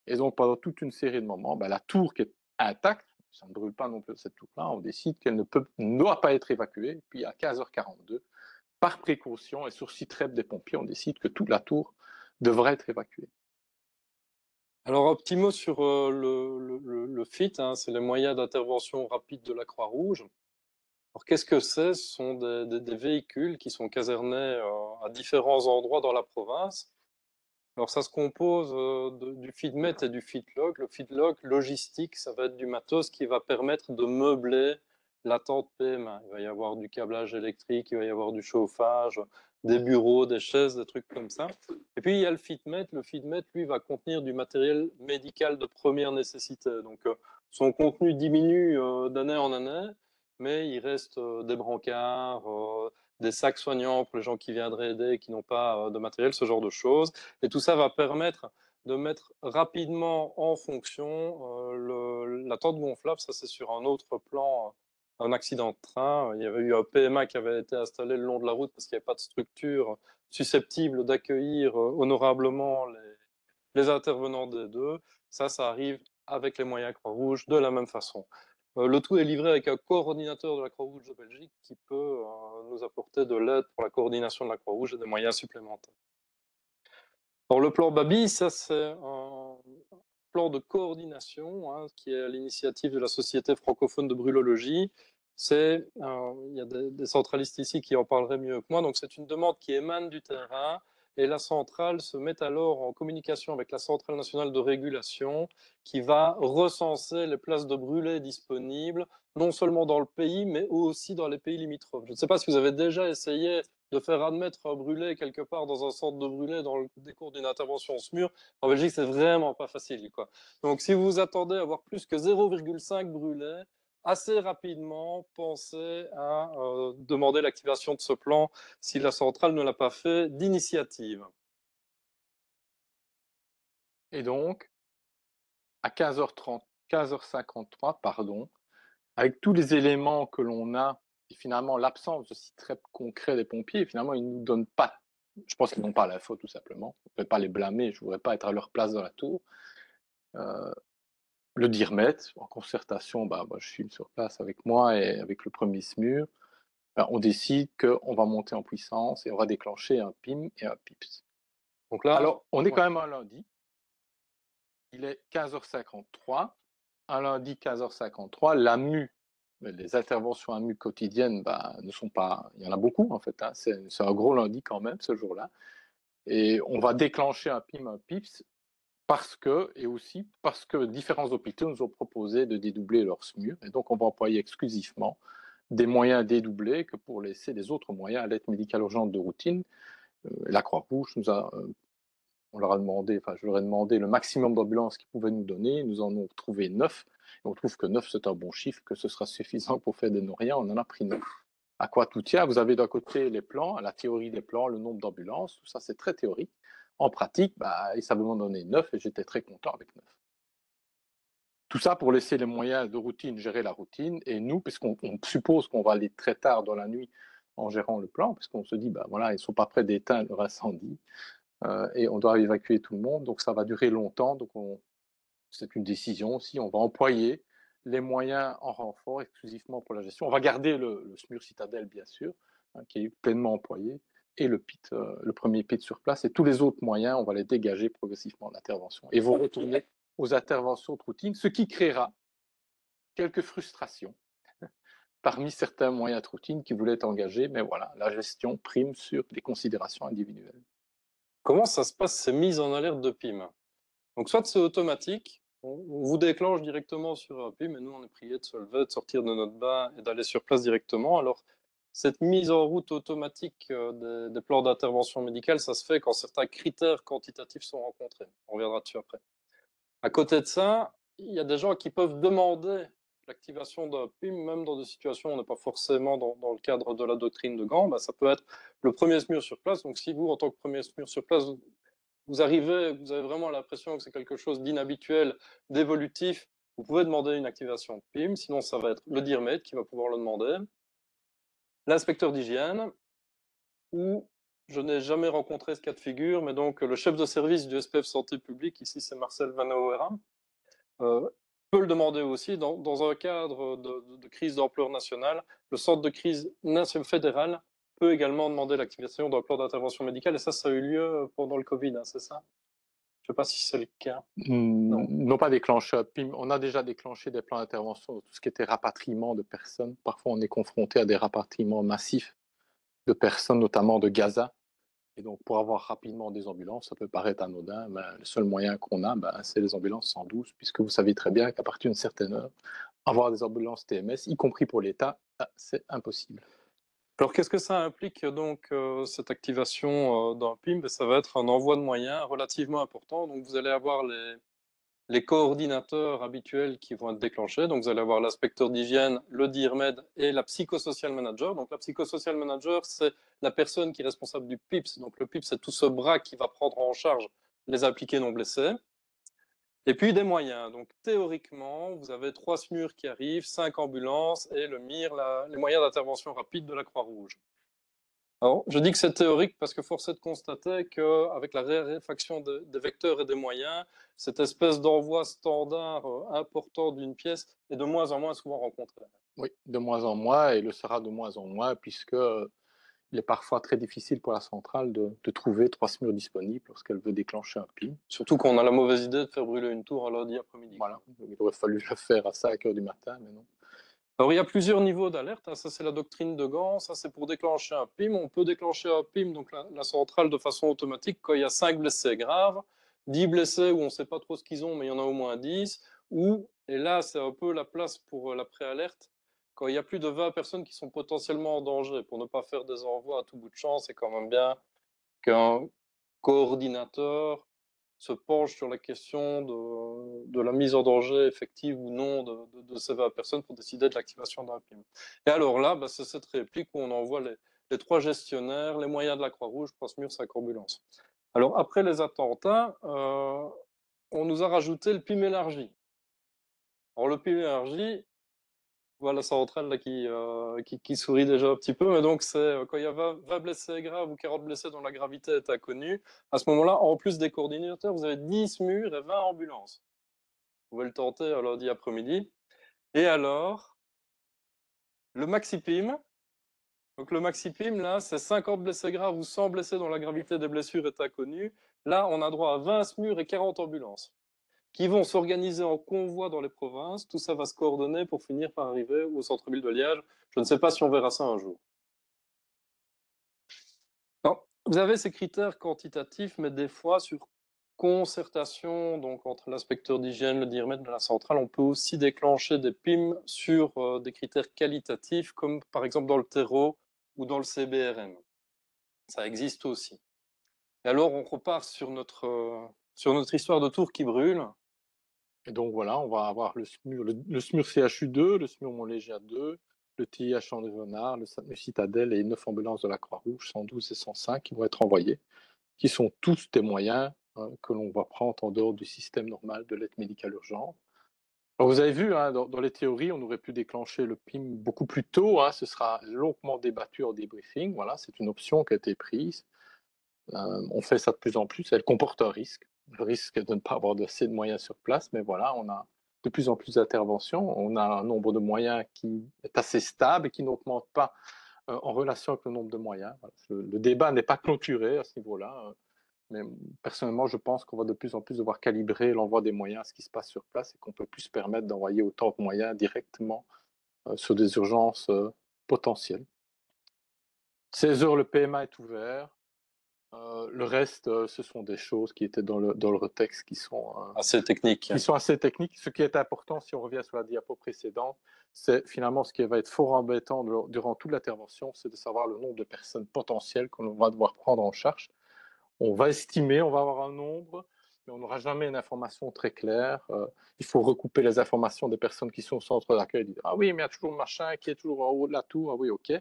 Et donc pendant toute une série de moments, la tour qui est intacte, ça ne brûle pas non plus cette tour-là, on décide qu'elle ne doit pas être évacuée. Puis à 15h42, par précaution et sur site web des pompiers, on décide que toute la tour devrait être évacuée. Alors un petit mot sur le FIT, hein, c'est les moyens d'intervention rapide de la Croix-Rouge. Alors qu'est-ce que c'est? Ce sont des véhicules qui sont casernés à différents endroits dans la province. Alors ça se compose du FIDMET et du FITLOG. Le FITLOG logistique, ça va être du matos qui va permettre de meubler la tente PMA. Il va y avoir du câblage électrique, il va y avoir du chauffage, des bureaux, des chaises, des trucs comme ça. Et puis il y a le FIDMET. Le FIDMET, lui, va contenir du matériel médical de première nécessité. Donc son contenu diminue d'année en année, mais il reste des brancards, des sacs soignants pour les gens qui viendraient aider et qui n'ont pas de matériel, ce genre de choses. Et tout ça va permettre de mettre rapidement en fonction la tente gonflable. Ça, c'est sur un autre plan, un accident de train. Il y avait eu un PMA qui avait été installé le long de la route parce qu'il n'y avait pas de structure susceptible d'accueillir honorablement les intervenants des deux. Ça arrive avec les moyens Croix-Rouge de la même façon. Le tout est livré avec un coordinateur de la Croix-Rouge de Belgique qui peut nous apporter de l'aide pour la coordination de la Croix-Rouge et des moyens supplémentaires. Alors, le plan Baby, ça c'est un plan de coordination hein, qui est à l'initiative de la Société francophone de brûlologie. Il y a des centralistes ici qui en parleraient mieux que moi. Donc c'est une demande qui émane du terrain. Et la centrale se met alors en communication avec la Centrale nationale de régulation qui va recenser les places de brûlés disponibles, non seulement dans le pays, mais aussi dans les pays limitrophes. Je ne sais pas si vous avez déjà essayé de faire admettre un brûlé quelque part dans un centre de brûlé dans le décours d'une intervention SMUR. En Belgique, c'est vraiment pas facile, quoi. Donc, si vous vous attendez à avoir plus que 0,5 brûlés, assez rapidement, pensez à demander l'activation de ce plan si la centrale ne l'a pas fait d'initiative. Et donc, à 15h53, avec tous les éléments que l'on a, et finalement l'absence de site très concret des pompiers, finalement, ils ne nous donnent pas, je pense qu'ils n'ont pas l'info tout simplement, on ne peut pas les blâmer, je ne voudrais pas être à leur place dans la tour. Le DIRMET, en concertation, je suis sur place avec moi et avec le premier SMUR, on décide qu'on va monter en puissance et on va déclencher un PIM et un PIPS. Donc là, alors, on est quand même un lundi, il est 15h53, un lundi 15h53, l'AMU, les interventions AMU quotidiennes ne sont pas, il y en a beaucoup en fait, hein, c'est un gros lundi quand même ce jour-là, et on va déclencher un PIM, un PIPS, parce que différents hôpitaux nous ont proposé de dédoubler leur SMUR, et donc on va employer exclusivement des moyens dédoublés que pour laisser les autres moyens à l'aide médicale urgente de routine. La Croix-Rouge je leur ai demandé le maximum d'ambulances qu'ils pouvaient nous donner, nous en ont trouvé 9, et on trouve que 9 c'est un bon chiffre, que ce sera suffisant pour faire des Noriens, on en a pris 9. À quoi tout tient? Vous avez d'un côté les plans, la théorie des plans, le nombre d'ambulances, tout ça c'est très théorique. En pratique, ils savaient m'en donner 9 et j'étais très content avec 9. Tout ça pour laisser les moyens de routine gérer la routine, et nous, puisqu'on suppose qu'on va aller très tard dans la nuit en gérant le plan, puisqu'on se dit, ils ne sont pas prêts d'éteindre leur incendie, et on doit évacuer tout le monde, donc ça va durer longtemps, donc c'est une décision aussi, on va employer les moyens en renfort exclusivement pour la gestion. On va garder le SMUR Citadelle, bien sûr, hein, qui est pleinement employé, et le PIT, le premier PIT sur place, et tous les autres moyens, on va les dégager progressivement d'intervention, et vont retourner aux interventions de routine, ce qui créera quelques frustrations parmi certains moyens de routine qui voulaient être engagés, mais voilà, la gestion prime sur des considérations individuelles. Comment ça se passe ces mises en alerte de PIM? Donc soit c'est automatique, on vous déclenche directement sur un PIM, et nous on est prié de se lever, de sortir de notre bain et d'aller sur place directement. Alors cette mise en route automatique des plans d'intervention médicale, ça se fait quand certains critères quantitatifs sont rencontrés. On reviendra dessus après. À côté de ça, il y a des gens qui peuvent demander l'activation d'un PIM, même dans des situations où on n'est pas forcément dans le cadre de la doctrine de Gand, ça peut être le premier SMUR sur place. Donc si vous, en tant que premier SMUR sur place, vous avez vraiment l'impression que c'est quelque chose d'inhabituel, d'évolutif, vous pouvez demander une activation de PIM. Sinon, ça va être le DIRMED qui va pouvoir le demander, l'inspecteur d'hygiène, ou je n'ai jamais rencontré ce cas de figure, mais donc le chef de service du SPF Santé publique, ici c'est Marcel Van Oera, peut le demander aussi dans un cadre de crise d'ampleur nationale. Le centre de crise fédéral peut également demander l'activation d'un plan d'intervention médicale, et ça a eu lieu pendant le Covid, hein, c'est ça? Je ne sais pas si c'est le cas. Non, pas déclenché un PIM. On a déjà déclenché des plans d'intervention, tout ce qui était rapatriement de personnes. Parfois, on est confronté à des rapatriements massifs de personnes, notamment de Gaza. Et donc, pour avoir rapidement des ambulances, ça peut paraître anodin, mais le seul moyen qu'on a, c'est les ambulances 112, puisque vous savez très bien qu'à partir d'une certaine heure, avoir des ambulances TMS, y compris pour l'État, c'est impossible. Alors, qu'est-ce que ça implique, donc, cette activation d'un PIM? Ça va être un envoi de moyens relativement important. Donc, vous allez avoir les coordinateurs habituels qui vont être déclenchés. Donc, vous allez avoir l'inspecteur d'hygiène, le DIRMED et la psychosocial manager. Donc, la psychosocial manager, c'est la personne qui est responsable du PIPS. Donc, le PIPS, c'est tout ce bras qui va prendre en charge les impliqués non blessés. Et puis, des moyens. Donc, théoriquement, vous avez 3 SMUR qui arrivent, 5 ambulances et le MIR, les moyens d'intervention rapide de la Croix-Rouge. Alors, je dis que c'est théorique parce que force est de constater qu'avec la raréfaction des vecteurs et des moyens, cette espèce d'envoi standard important d'une pièce est de moins en moins souvent rencontrée. Oui, de moins en moins, et le sera de moins en moins, puisque il est parfois très difficile pour la centrale de trouver 3 SMUR disponibles lorsqu'elle veut déclencher un PIM. Surtout qu'on a la mauvaise idée de faire brûler une tour un lundi après-midi. Voilà, il aurait fallu le faire à 5 h du matin, mais non. Alors, il y a plusieurs niveaux d'alerte. Hein. Ça, c'est la doctrine de Gand. Ça, c'est pour déclencher un PIM. On peut déclencher un PIM, donc la centrale, de façon automatique quand il y a 5 blessés graves, 10 blessés où on ne sait pas trop ce qu'ils ont, mais il y en a au moins 10. Ou, et là, c'est un peu la place pour la préalerte, quand il y a plus de 20 personnes qui sont potentiellement en danger. Pour ne pas faire des envois à tout bout de champ, c'est quand même bien qu'un coordinateur se penche sur la question de la mise en danger effective ou non de ces 20 personnes pour décider de l'activation d'un PIM. Et alors là, c'est cette réplique où on envoie les 3 gestionnaires, les moyens de la Croix-Rouge, 3 SMUR, 5 ambulances. Alors après les attentats, on nous a rajouté le PIM élargi. Alors le PIM élargi, voilà la centrale là qui sourit déjà un petit peu, mais donc c'est quand il y a 20 blessés graves ou 40 blessés dont la gravité est inconnue, à ce moment-là, en plus des coordinateurs, vous avez 10 SMUR et 20 ambulances. Vous pouvez le tenter un lundi après-midi. Et alors, le maxi PIM, donc le maxi PIM, là, c'est 50 blessés graves ou 100 blessés dont la gravité des blessures est inconnue. Là, on a droit à 20 SMUR et 40 ambulances qui vont s'organiser en convoi dans les provinces. Tout ça va se coordonner pour finir par arriver au centre-ville de Liège. Je ne sais pas si on verra ça un jour. Alors, vous avez ces critères quantitatifs, mais des fois, sur concertation donc entre l'inspecteur d'hygiène, le DIRMED de la centrale, on peut aussi déclencher des PIM sur des critères qualitatifs, comme par exemple dans le terreau ou dans le CBRM. Ça existe aussi. Et alors, on repart sur notre histoire de tour qui brûle. Et donc voilà, on va avoir le SMUR CHU2, le SMUR Montlégia 2, le TIH André Renard, le SAMU Citadelle et 9 ambulances de la Croix-Rouge, 112 et 105, qui vont être envoyés, qui sont tous des moyens que l'on va prendre en dehors du système normal de l'aide médicale urgente. Alors vous avez vu, hein, dans les théories, on aurait pu déclencher le PIM beaucoup plus tôt. Hein, ce sera longuement débattu en débriefing. Voilà, c'est une option qui a été prise. On fait ça de plus en plus. Elle comporte un risque. Le risque de ne pas avoir assez de moyens sur place. Mais voilà, on a de plus en plus d'interventions. On a un nombre de moyens qui est assez stable et qui n'augmente pas en relation avec le nombre de moyens. Voilà. Le débat n'est pas clôturé à ce niveau-là. Mais personnellement, je pense qu'on va de plus en plus devoir calibrer l'envoi des moyens à ce qui se passe sur place et qu'on peut plus se permettre d'envoyer autant de moyens directement sur des urgences potentielles. 16 heures, le PMA est ouvert. Le reste, ce sont des choses qui étaient dans le texte qui sont assez techniques. Qui sont assez techniques. Ce qui est important, si on revient sur la diapo précédente, c'est finalement ce qui va être fort embêtant durant toute l'intervention, c'est de savoir le nombre de personnes potentielles qu'on va devoir prendre en charge. On va estimer, on va avoir un nombre, mais on n'aura jamais une information très claire. Il faut recouper les informations des personnes qui sont au centre d'accueil. Dire, ah oui, mais il y a toujours machin qui est toujours en haut de la tour. Ah oui, ok.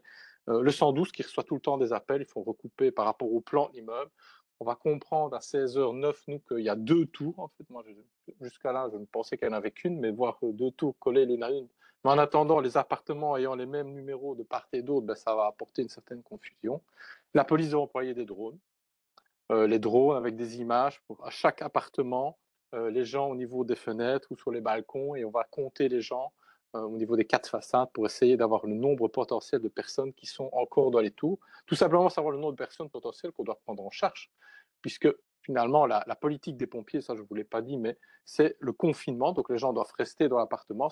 Le 112 qui reçoit tout le temps des appels, il faut recouper par rapport au plan de l'immeuble. On va comprendre à 16h09, nous, qu'il y a 2 tours. En fait, moi, jusqu'à là, je ne pensais qu'il n'y en avait qu'une, mais voir 2 tours collées l'une à une. Mais en attendant, les appartements ayant les mêmes numéros de part et d'autre, ben, ça va apporter une certaine confusion. La police va employer des drones. Les drones avec des images pour à chaque appartement, les gens au niveau des fenêtres ou sur les balcons, et on va compter les gens au niveau des 4 façades pour essayer d'avoir le nombre potentiel de personnes qui sont encore dans les tours. Tout simplement savoir le nombre de personnes potentielles qu'on doit prendre en charge, puisque finalement la politique des pompiers, ça je ne vous l'ai pas dit, mais c'est le confinement, donc les gens doivent rester dans l'appartement,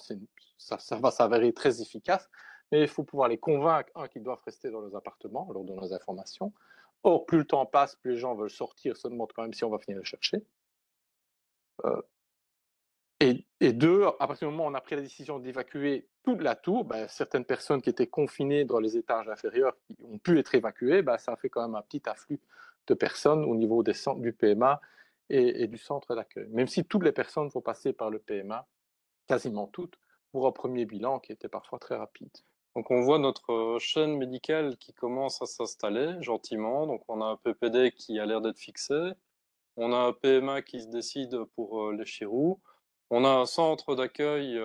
ça va s'avérer très efficace, mais il faut pouvoir les convaincre, qu'ils doivent rester dans leurs appartements, leur donner les informations. Or, plus le temps passe, plus les gens veulent sortir, se demandent quand même si on va venir les chercher. Et deux, à partir du moment où on a pris la décision d'évacuer toute la tour, ben, certaines personnes qui étaient confinées dans les étages inférieurs qui ont pu être évacuées, ben, ça a fait quand même un petit afflux de personnes au niveau des centres du PMA et du centre d'accueil. Même si toutes les personnes vont passer par le PMA, quasiment toutes, pour un premier bilan qui était parfois très rapide. Donc on voit notre chaîne médicale qui commence à s'installer gentiment. Donc on a un PPD qui a l'air d'être fixé. On a un PMA qui se décide pour les chirous. On a un centre d'accueil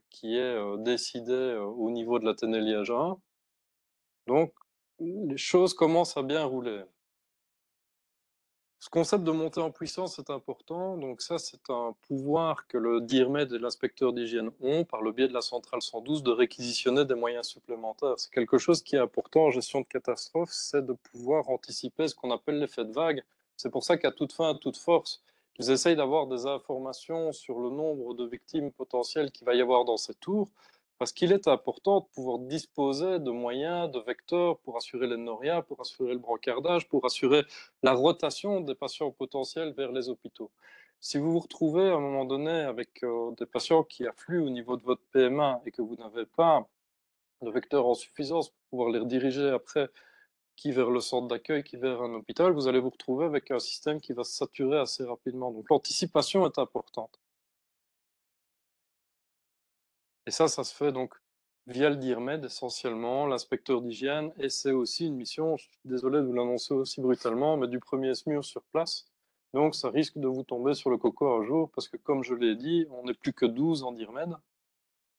qui est décidé au niveau de l'Athénée liégeois. Donc les choses commencent à bien rouler. Ce concept de montée en puissance est important. Donc ça, c'est un pouvoir que le DIRMED et l'inspecteur d'hygiène ont par le biais de la centrale 112 de réquisitionner des moyens supplémentaires. C'est quelque chose qui est important en gestion de catastrophe, c'est de pouvoir anticiper ce qu'on appelle l'effet de vague. C'est pour ça qu'à toute fin, à toute force, ils essayent d'avoir des informations sur le nombre de victimes potentielles qu'il va y avoir dans ces tours, parce qu'il est important de pouvoir disposer de moyens, de vecteurs pour assurer les NORIA, pour assurer le brancardage, pour assurer la rotation des patients potentiels vers les hôpitaux. Si vous vous retrouvez à un moment donné avec des patients qui affluent au niveau de votre PMA et que vous n'avez pas de vecteurs en suffisance pour pouvoir les rediriger après, qui vers le centre d'accueil, qui vers un hôpital, vous allez vous retrouver avec un système qui va se saturer assez rapidement. Donc l'anticipation est importante. Et ça se fait donc via le DIRMED essentiellement, l'inspecteur d'hygiène, et c'est aussi une mission, je suis désolé de vous l'annoncer aussi brutalement, mais du premier SMUR sur place. Donc ça risque de vous tomber sur le coco un jour, parce que comme je l'ai dit, on n'est plus que 12 en DIRMED,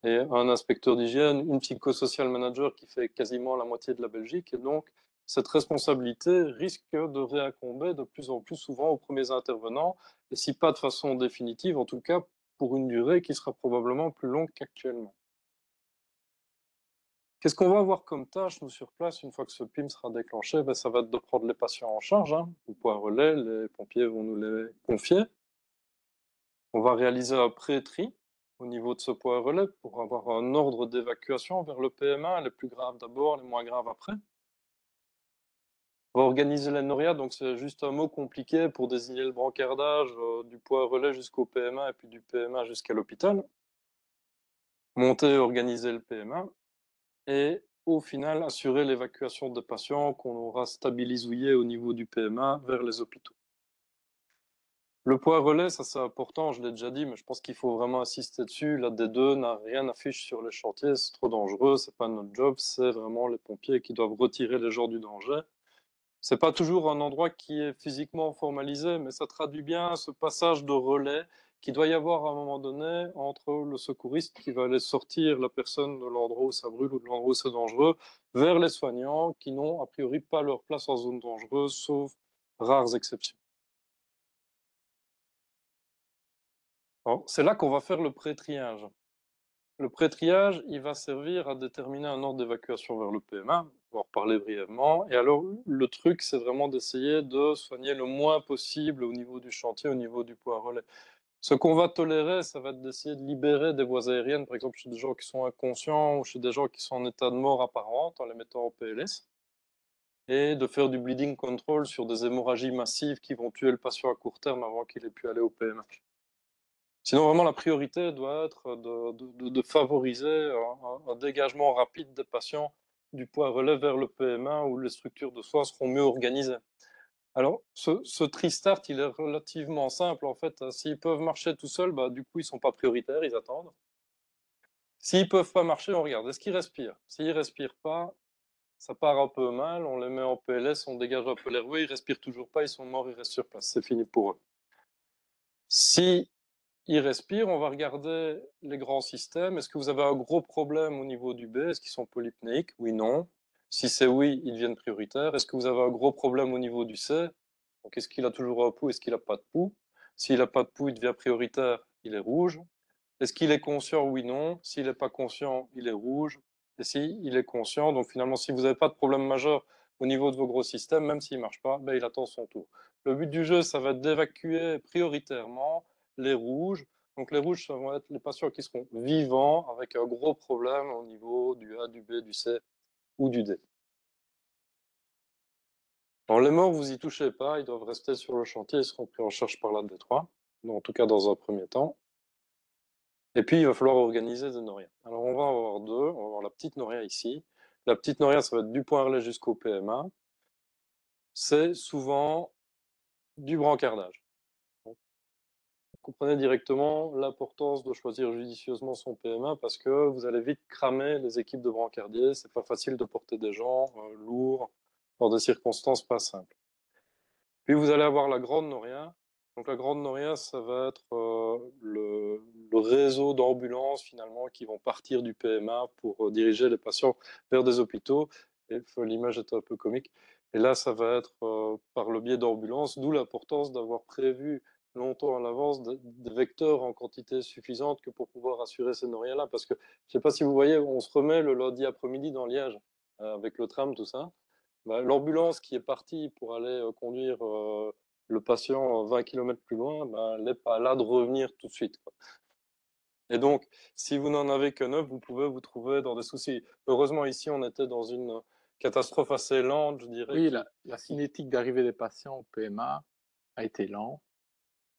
et un inspecteur d'hygiène, une psychosocial manager qui fait quasiment la moitié de la Belgique, et donc cette responsabilité risque de réincomber de plus en plus souvent aux premiers intervenants, et si pas de façon définitive, en tout cas pour une durée qui sera probablement plus longue qu'actuellement. Qu'est-ce qu'on va avoir comme tâche, nous, sur place, une fois que ce PIM sera déclenché? Ben, ça va être de prendre les patients en charge, au point relais, les pompiers vont nous les confier. On va réaliser un pré-tri au niveau de ce point relais pour avoir un ordre d'évacuation vers le PMA, les plus graves d'abord, les moins graves après. On va organiser la NORIA, donc c'est juste un mot compliqué pour désigner le brancardage du point relais jusqu'au PMA et puis du PMA jusqu'à l'hôpital. Monter et organiser le PMA et au final assurer l'évacuation des patients qu'on aura stabilisés au niveau du PMA vers les hôpitaux. Le point relais, ça c'est important, je l'ai déjà dit, mais je pense qu'il faut vraiment insister dessus. La D2 n'a rien à fiche sur les chantiers, c'est trop dangereux, c'est pas notre job, c'est vraiment les pompiers qui doivent retirer les gens du danger. C'est pas toujours un endroit qui est physiquement formalisé, mais ça traduit bien ce passage de relais qu'il doit y avoir à un moment donné entre le secouriste qui va aller sortir la personne de l'endroit où ça brûle ou de l'endroit où c'est dangereux vers les soignants qui n'ont a priori pas leur place en zone dangereuse, sauf rares exceptions. C'est là qu'on va faire le pré-triage. Le pré-triage, il va servir à déterminer un ordre d'évacuation vers le PMA, on va en reparler brièvement. Et alors, le truc, c'est vraiment d'essayer de soigner le moins possible au niveau du chantier, au niveau du point relais. Ce qu'on va tolérer, ça va être d'essayer de libérer des voies aériennes, par exemple chez des gens qui sont inconscients ou chez des gens qui sont en état de mort apparente, en les mettant en PLS, et de faire du bleeding control sur des hémorragies massives qui vont tuer le patient à court terme avant qu'il ait pu aller au PMA. Sinon, vraiment, la priorité doit être de favoriser un dégagement rapide des patients du point relais vers le PMA où les structures de soins seront mieux organisées. Alors, ce Tristart, il est relativement simple en fait. S'ils peuvent marcher tout seuls, bah, du coup, ils sont pas prioritaires, ils attendent. S'ils peuvent pas marcher, on regarde. Est-ce qu'ils respirent? S'ils respirent pas, ça part un peu mal, on les met en PLS, on dégage un peu l'airway, ils respirent toujours pas, ils sont morts, ils restent sur place, c'est fini pour eux. Si ils respirent, on va regarder les grands systèmes. Est-ce que vous avez un gros problème au niveau du B? Est-ce qu'ils sont polypnéiques? Oui, non. Si c'est oui, ils deviennent prioritaires. Est-ce que vous avez un gros problème au niveau du C? Donc, est-ce qu'il a toujours un pouls? Est-ce qu'il n'a pas de pouls? S'il n'a pas de pouls, il devient prioritaire, il est rouge. Est-ce qu'il est conscient? Oui, non. S'il n'est pas conscient, il est rouge. Et s'il est conscient, donc finalement, si vous n'avez pas de problème majeur au niveau de vos gros systèmes, même s'il ne marche pas, ben, il attend son tour. Le but du jeu, ça va être d'évacuer prioritairement les rouges. Donc les rouges, ça vont être les patients qui seront vivants avec un gros problème au niveau du A, du B, du C ou du D. Alors les morts, vous y touchez pas, ils doivent rester sur le chantier, ils seront pris en charge par la D3, en tout cas dans un premier temps. Et puis il va falloir organiser des norias. Alors on va avoir deux, on va avoir la petite noria ici. La petite noria, ça va être du point relais jusqu'au PMA. C'est souvent du brancardage. Vous comprenez directement l'importance de choisir judicieusement son PMA parce que vous allez vite cramer les équipes de brancardiers. C'est pas facile de porter des gens lourds dans des circonstances pas simples. Puis vous allez avoir la grande noria. Donc la grande noria, ça va être le réseau d'ambulances finalement qui vont partir du PMA pour diriger les patients vers des hôpitaux. Et l'image est un peu comique. Et là, ça va être par le biais d'ambulances, d'où l'importance d'avoir prévu longtemps à l'avance des vecteurs en quantité suffisante que pour pouvoir assurer ces norias-là. Parce que, je ne sais pas si vous voyez, on se remet le lundi après-midi dans Liège, avec le tram, tout ça. Bah, l'ambulance qui est partie pour aller conduire le patient 20 km plus loin, bah, elle n'est pas là de revenir tout de suite, quoi. Et donc, si vous n'en avez que 9, vous pouvez vous trouver dans des soucis. Heureusement, ici, on était dans une catastrophe assez lente, je dirais. Oui, la cinétique d'arrivée des patients au PMA a été lente,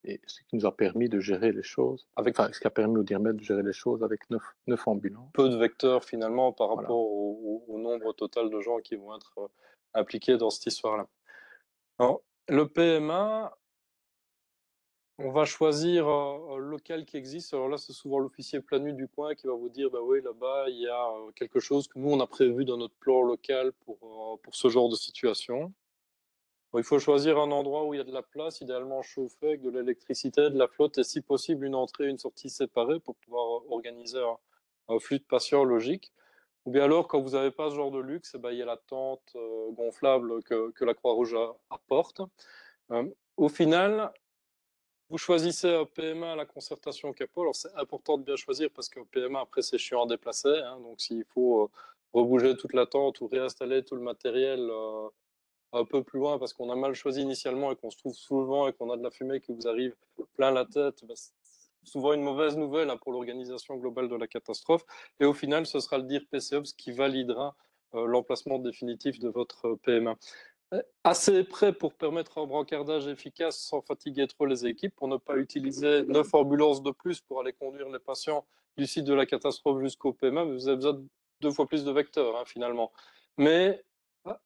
et ce qui nous a permis de gérer les choses, ce qui a permis au DIRMED de gérer les choses avec 9 ambulances. Peu de vecteurs finalement par rapport au nombre total de gens qui vont être impliqués dans cette histoire-là. Alors, le PMA, on va choisir un local qui existe. Alors là, c'est souvent l'officier planu du coin qui va vous dire, bah oui, là-bas, il y a quelque chose que nous, on a prévu dans notre plan local pour ce genre de situation. Bon, il faut choisir un endroit où il y a de la place, idéalement chauffé, avec de l'électricité, de la flotte, et si possible, une entrée et une sortie séparées pour pouvoir organiser un flux de patients logique. Ou bien alors, quand vous n'avez pas ce genre de luxe, eh ben, il y a la tente gonflable que la Croix-Rouge apporte. Au final, vous choisissez un PMA à la concertation CAPO. Alors, c'est important de bien choisir parce qu'un PMA, après, c'est chiant à déplacer. Hein, donc, s'il faut rebouger toute la tente ou réinstaller tout le matériel un peu plus loin parce qu'on a mal choisi initialement et qu'on se trouve souvent et qu'on a de la fumée qui vous arrive plein la tête, bah, c'est souvent une mauvaise nouvelle hein, pour l'organisation globale de la catastrophe. Et au final, ce sera le DIR PCOPS qui validera l'emplacement définitif de votre PMA. Assez près pour permettre un brancardage efficace sans fatiguer trop les équipes, pour ne pas utiliser 9 ambulances de plus pour aller conduire les patients du site de la catastrophe jusqu'au PMA, mais vous avez besoin de 2 fois plus de vecteurs hein, finalement. Mais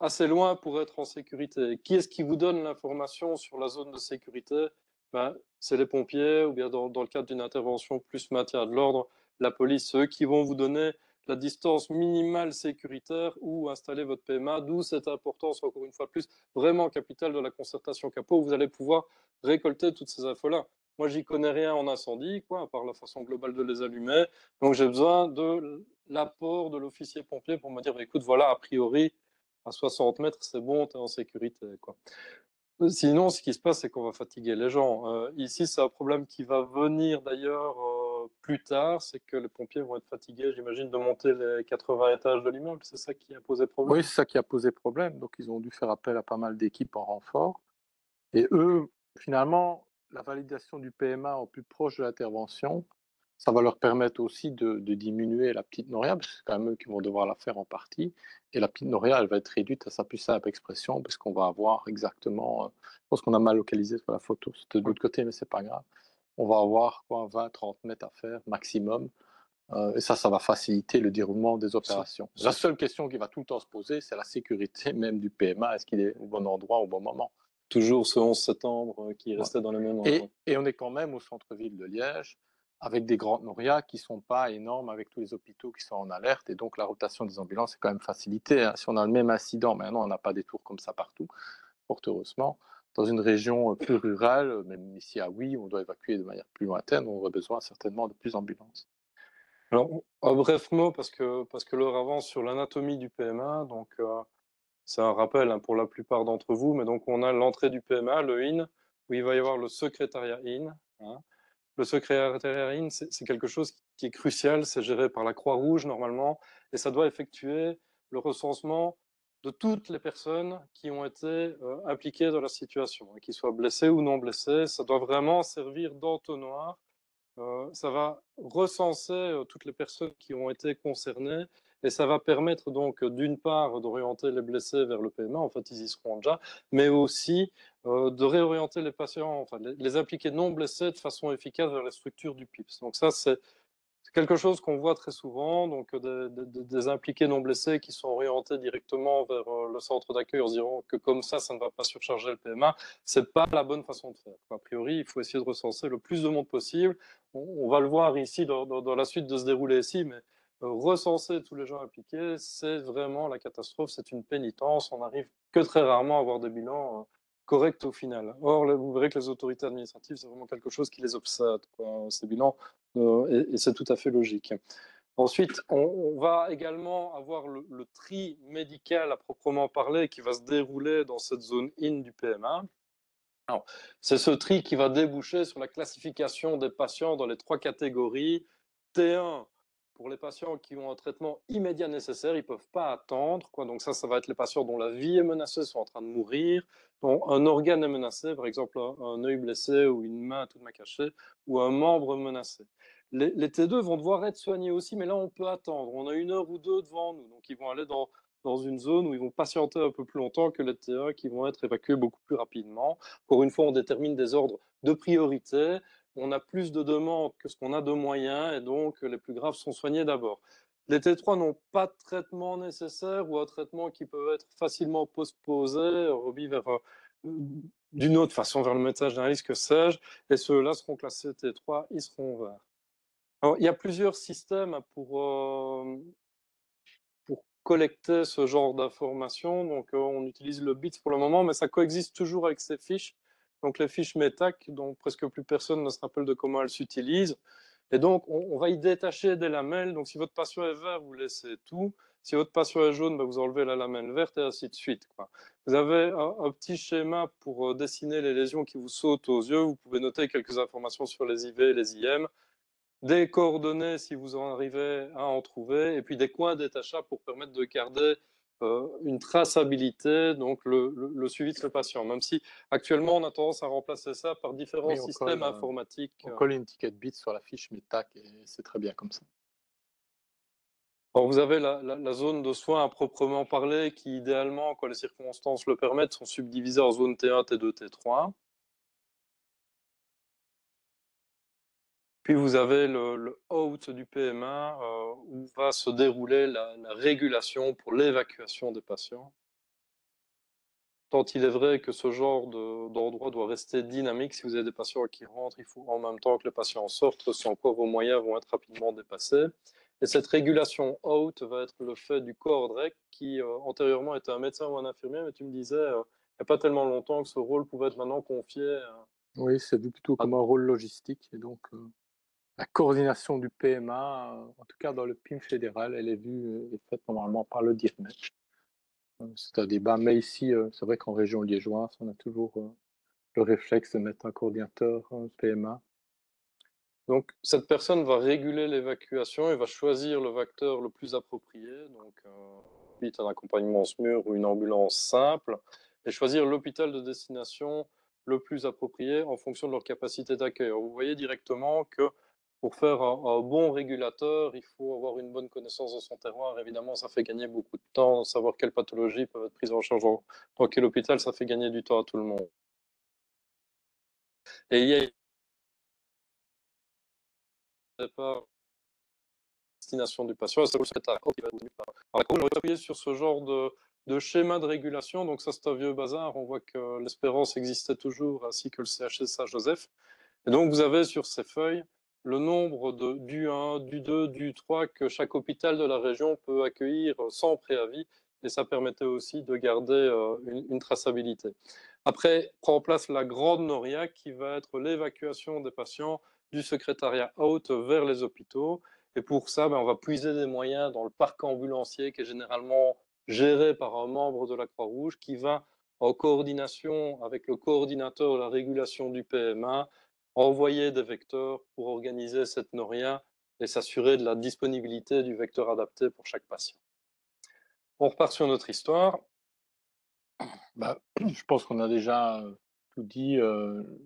assez loin pour être en sécurité. Qui est-ce qui vous donne l'information sur la zone de sécurité? Ben, c'est les pompiers, ou bien dans le cadre d'une intervention plus maintien de l'ordre, la police, eux qui vont vous donner la distance minimale sécuritaire où installer votre PMA, d'où cette importance, encore une fois de plus, vraiment capitale de la concertation CAPO, où vous allez pouvoir récolter toutes ces infos-là. Moi, j'y connais rien en incendie, quoi, à part la façon globale de les allumer. Donc, j'ai besoin de l'apport de l'officier pompier pour me dire, bah, écoute, voilà, a priori, à 60 mètres, c'est bon, tu es en sécurité, quoi. Sinon, ce qui se passe, c'est qu'on va fatiguer les gens. Ici, c'est un problème qui va venir d'ailleurs plus tard, c'est que les pompiers vont être fatigués, j'imagine, de monter les 80 étages de l'immeuble. C'est ça qui a posé problème? Oui, c'est ça qui a posé problème. Donc, ils ont dû faire appel à pas mal d'équipes en renfort. Et eux, finalement, la validation du PMA au plus proche de l'intervention, ça va leur permettre aussi de diminuer la petite noria, parce que c'est quand même eux qui vont devoir la faire en partie. Et la petite noria, elle va être réduite à sa plus simple expression, parce qu'on va avoir exactement, je pense qu'on a mal localisé sur la photo, c'était de l'autre côté, mais c'est pas grave. On va avoir 20-30 mètres à faire maximum. Et ça va faciliter le déroulement des opérations. La seule question qui va tout le temps se poser, c'est la sécurité même du PMA. Est-ce qu'il est au bon endroit au bon moment? toujours ce 11 septembre qui restait dans les mémoires. Et on est quand même au centre-ville de Liège, avec des grandes norias qui ne sont pas énormes, avec tous les hôpitaux qui sont en alerte, et donc la rotation des ambulances est quand même facilitée. Hein. Si on a le même incident, maintenant on n'a pas des tours comme ça partout, fort heureusement. Dans une région plus rurale, même ici à Huy, on doit évacuer de manière plus lointaine, on aurait besoin certainement de plus d'ambulances. Alors, un bref mot, parce que l'heure avance, sur l'anatomie du PMA. Donc, c'est un rappel pour la plupart d'entre vous, mais donc on a l'entrée du PMA, le IN, où il va y avoir le secrétariat IN. Hein. Le secrétariat IN, c'est quelque chose qui est crucial, c'est géré par la Croix-Rouge normalement, et ça doit effectuer le recensement de toutes les personnes qui ont été impliquées dans la situation, hein, qu'ils soient blessés ou non blessés. Ça doit vraiment servir d'entonnoir. Ça va recenser toutes les personnes qui ont été concernées, et ça va permettre donc d'une part d'orienter les blessés vers le PMA, en fait ils y seront déjà, mais aussi de réorienter les patients, enfin les impliqués non blessés de façon efficace vers les structures du PIPS. Donc ça c'est quelque chose qu'on voit très souvent, donc des impliqués non blessés qui sont orientés directement vers le centre d'accueil en se disant que comme ça ne va pas surcharger le PMA. C'est pas la bonne façon de faire. A priori, il faut essayer de recenser le plus de monde possible. On va le voir ici dans la suite de se dérouler ici, mais recenser tous les gens impliqués, c'est vraiment la catastrophe, c'est une pénitence. On n'arrive que très rarement à avoir des bilans corrects au final. Or, vous verrez que les autorités administratives, c'est vraiment quelque chose qui les obsède, ces bilans. Et c'est tout à fait logique. Ensuite, on va également avoir le tri médical à proprement parler qui va se dérouler dans cette zone IN du PMA. C'est ce tri qui va déboucher sur la classification des patients dans les 3 catégories. T1 pour les patients qui ont un traitement immédiat nécessaire, ils ne peuvent pas attendre. Donc ça va être les patients dont la vie est menacée, sont en train de mourir, dont un organe est menacé, par exemple un œil blessé ou une main toute main cachée, ou un membre menacé. Les T2 vont devoir être soignés aussi, mais là on peut attendre. On a 1 heure ou 2 devant nous, donc ils vont aller dans une zone où ils vont patienter un peu plus longtemps que les T1 qui vont être évacués beaucoup plus rapidement. Encore une fois, on détermine des ordres de priorité. On a plus de demandes que ce qu'on a de moyens, et donc les plus graves sont soignés d'abord. Les T3 n'ont pas de traitement nécessaire ou un traitement qui peut être facilement postposé, remis d'une autre façon vers le médecin généraliste, que sais-je, et ceux-là seront classés T3, ils seront verts. Alors, il y a plusieurs systèmes pour collecter ce genre d'informations. Donc, on utilise le BITS pour le moment, mais ça coexiste toujours avec ces fiches. Donc, les fiches METAC, dont presque plus personne ne se rappelle de comment elles s'utilisent. Et donc, on va y détacher des lamelles. Donc, si votre patient est vert, vous laissez tout. Si votre patient est jaune, vous enlevez la lamelle verte, et ainsi de suite. Vous avez un petit schéma pour dessiner les lésions qui vous sautent aux yeux. Vous pouvez noter quelques informations sur les IV et les IM. Des coordonnées si vous en arrivez à en trouver, et puis des coins d'étachage pour permettre de garder une traçabilité, donc le suivi de ce patient, même si actuellement on a tendance à remplacer ça par différents systèmes informatiques. On colle une ticket bit sur la fiche METAC et c'est très bien comme ça. Alors vous avez la zone de soins à proprement parler qui, idéalement, quand les circonstances le permettent, sont subdivisées en zone T1, T2, T3. Puis vous avez le out du PMA où va se dérouler la régulation pour l'évacuation des patients. Tant il est vrai que ce genre d'endroit doit rester dynamique. Si vous avez des patients qui rentrent, il faut en même temps que les patients sortent, sans quoi vos moyens vont être rapidement dépassés. Et cette régulation out va être le fait du CORDREC qui antérieurement était un médecin ou un infirmier, mais tu me disais il n'y a pas tellement longtemps que ce rôle pouvait être maintenant confié. Oui, c'est vu plutôt comme un rôle logistique, et donc la coordination du PMA, en tout cas dans le PIM fédéral, elle est vue et faite normalement par le DIRMET. C'est un débat, mais ici, c'est vrai qu'en région liégeoise, on a toujours le réflexe de mettre un coordinateur PMA. Donc, cette personne va réguler l'évacuation et va choisir le vecteur le plus approprié, donc un accompagnement SMUR ou une ambulance simple, et choisir l'hôpital de destination le plus approprié en fonction de leur capacité d'accueil. Vous voyez directement que pour faire un bon régulateur, il faut avoir une bonne connaissance de son terroir. Évidemment, ça fait gagner beaucoup de temps. Savoir quelles pathologies peuvent être prises en charge dans quel hôpital, ça fait gagner du temps à tout le monde. Et il y a pas destination du patient, c'est le secrétaire qui va être tenu par la Cour. On va appuyer sur ce genre de schéma de régulation. Donc ça, c'est un vieux bazar. On voit que l'Espérance existait toujours, ainsi que le CHC Saint-Joseph. Et donc vous avez sur ces feuilles le nombre du 1, du 2, du 3 que chaque hôpital de la région peut accueillir sans préavis. Et ça permettait aussi de garder une traçabilité. Après, prend en place la grande noria qui va être l'évacuation des patients du secrétariat haute vers les hôpitaux. Et pour ça, on va puiser des moyens dans le parc ambulancier qui est généralement géré par un membre de la Croix-Rouge qui va, en coordination avec le coordinateur de la régulation du PMA, envoyer des vecteurs pour organiser cette noria et s'assurer de la disponibilité du vecteur adapté pour chaque patient. On repart sur notre histoire. Je pense qu'on a déjà tout dit.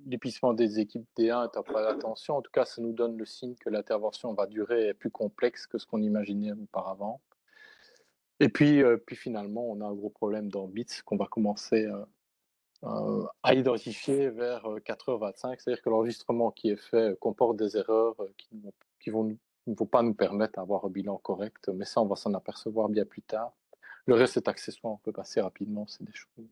L'épuisement des équipes D1 est un pas d'attention. En tout cas, ça nous donne le signe que l'intervention va durer et est plus complexe que ce qu'on imaginait auparavant. Et puis finalement, on a un gros problème dans BITS qu'on va commencer à identifier vers 4h25. C'est-à-dire que l'enregistrement qui est fait comporte des erreurs qui ne vont pas nous permettre d'avoir un bilan correct. Mais ça, on va s'en apercevoir bien plus tard. Le reste est accessoire, on peut passer rapidement, c'est des choses.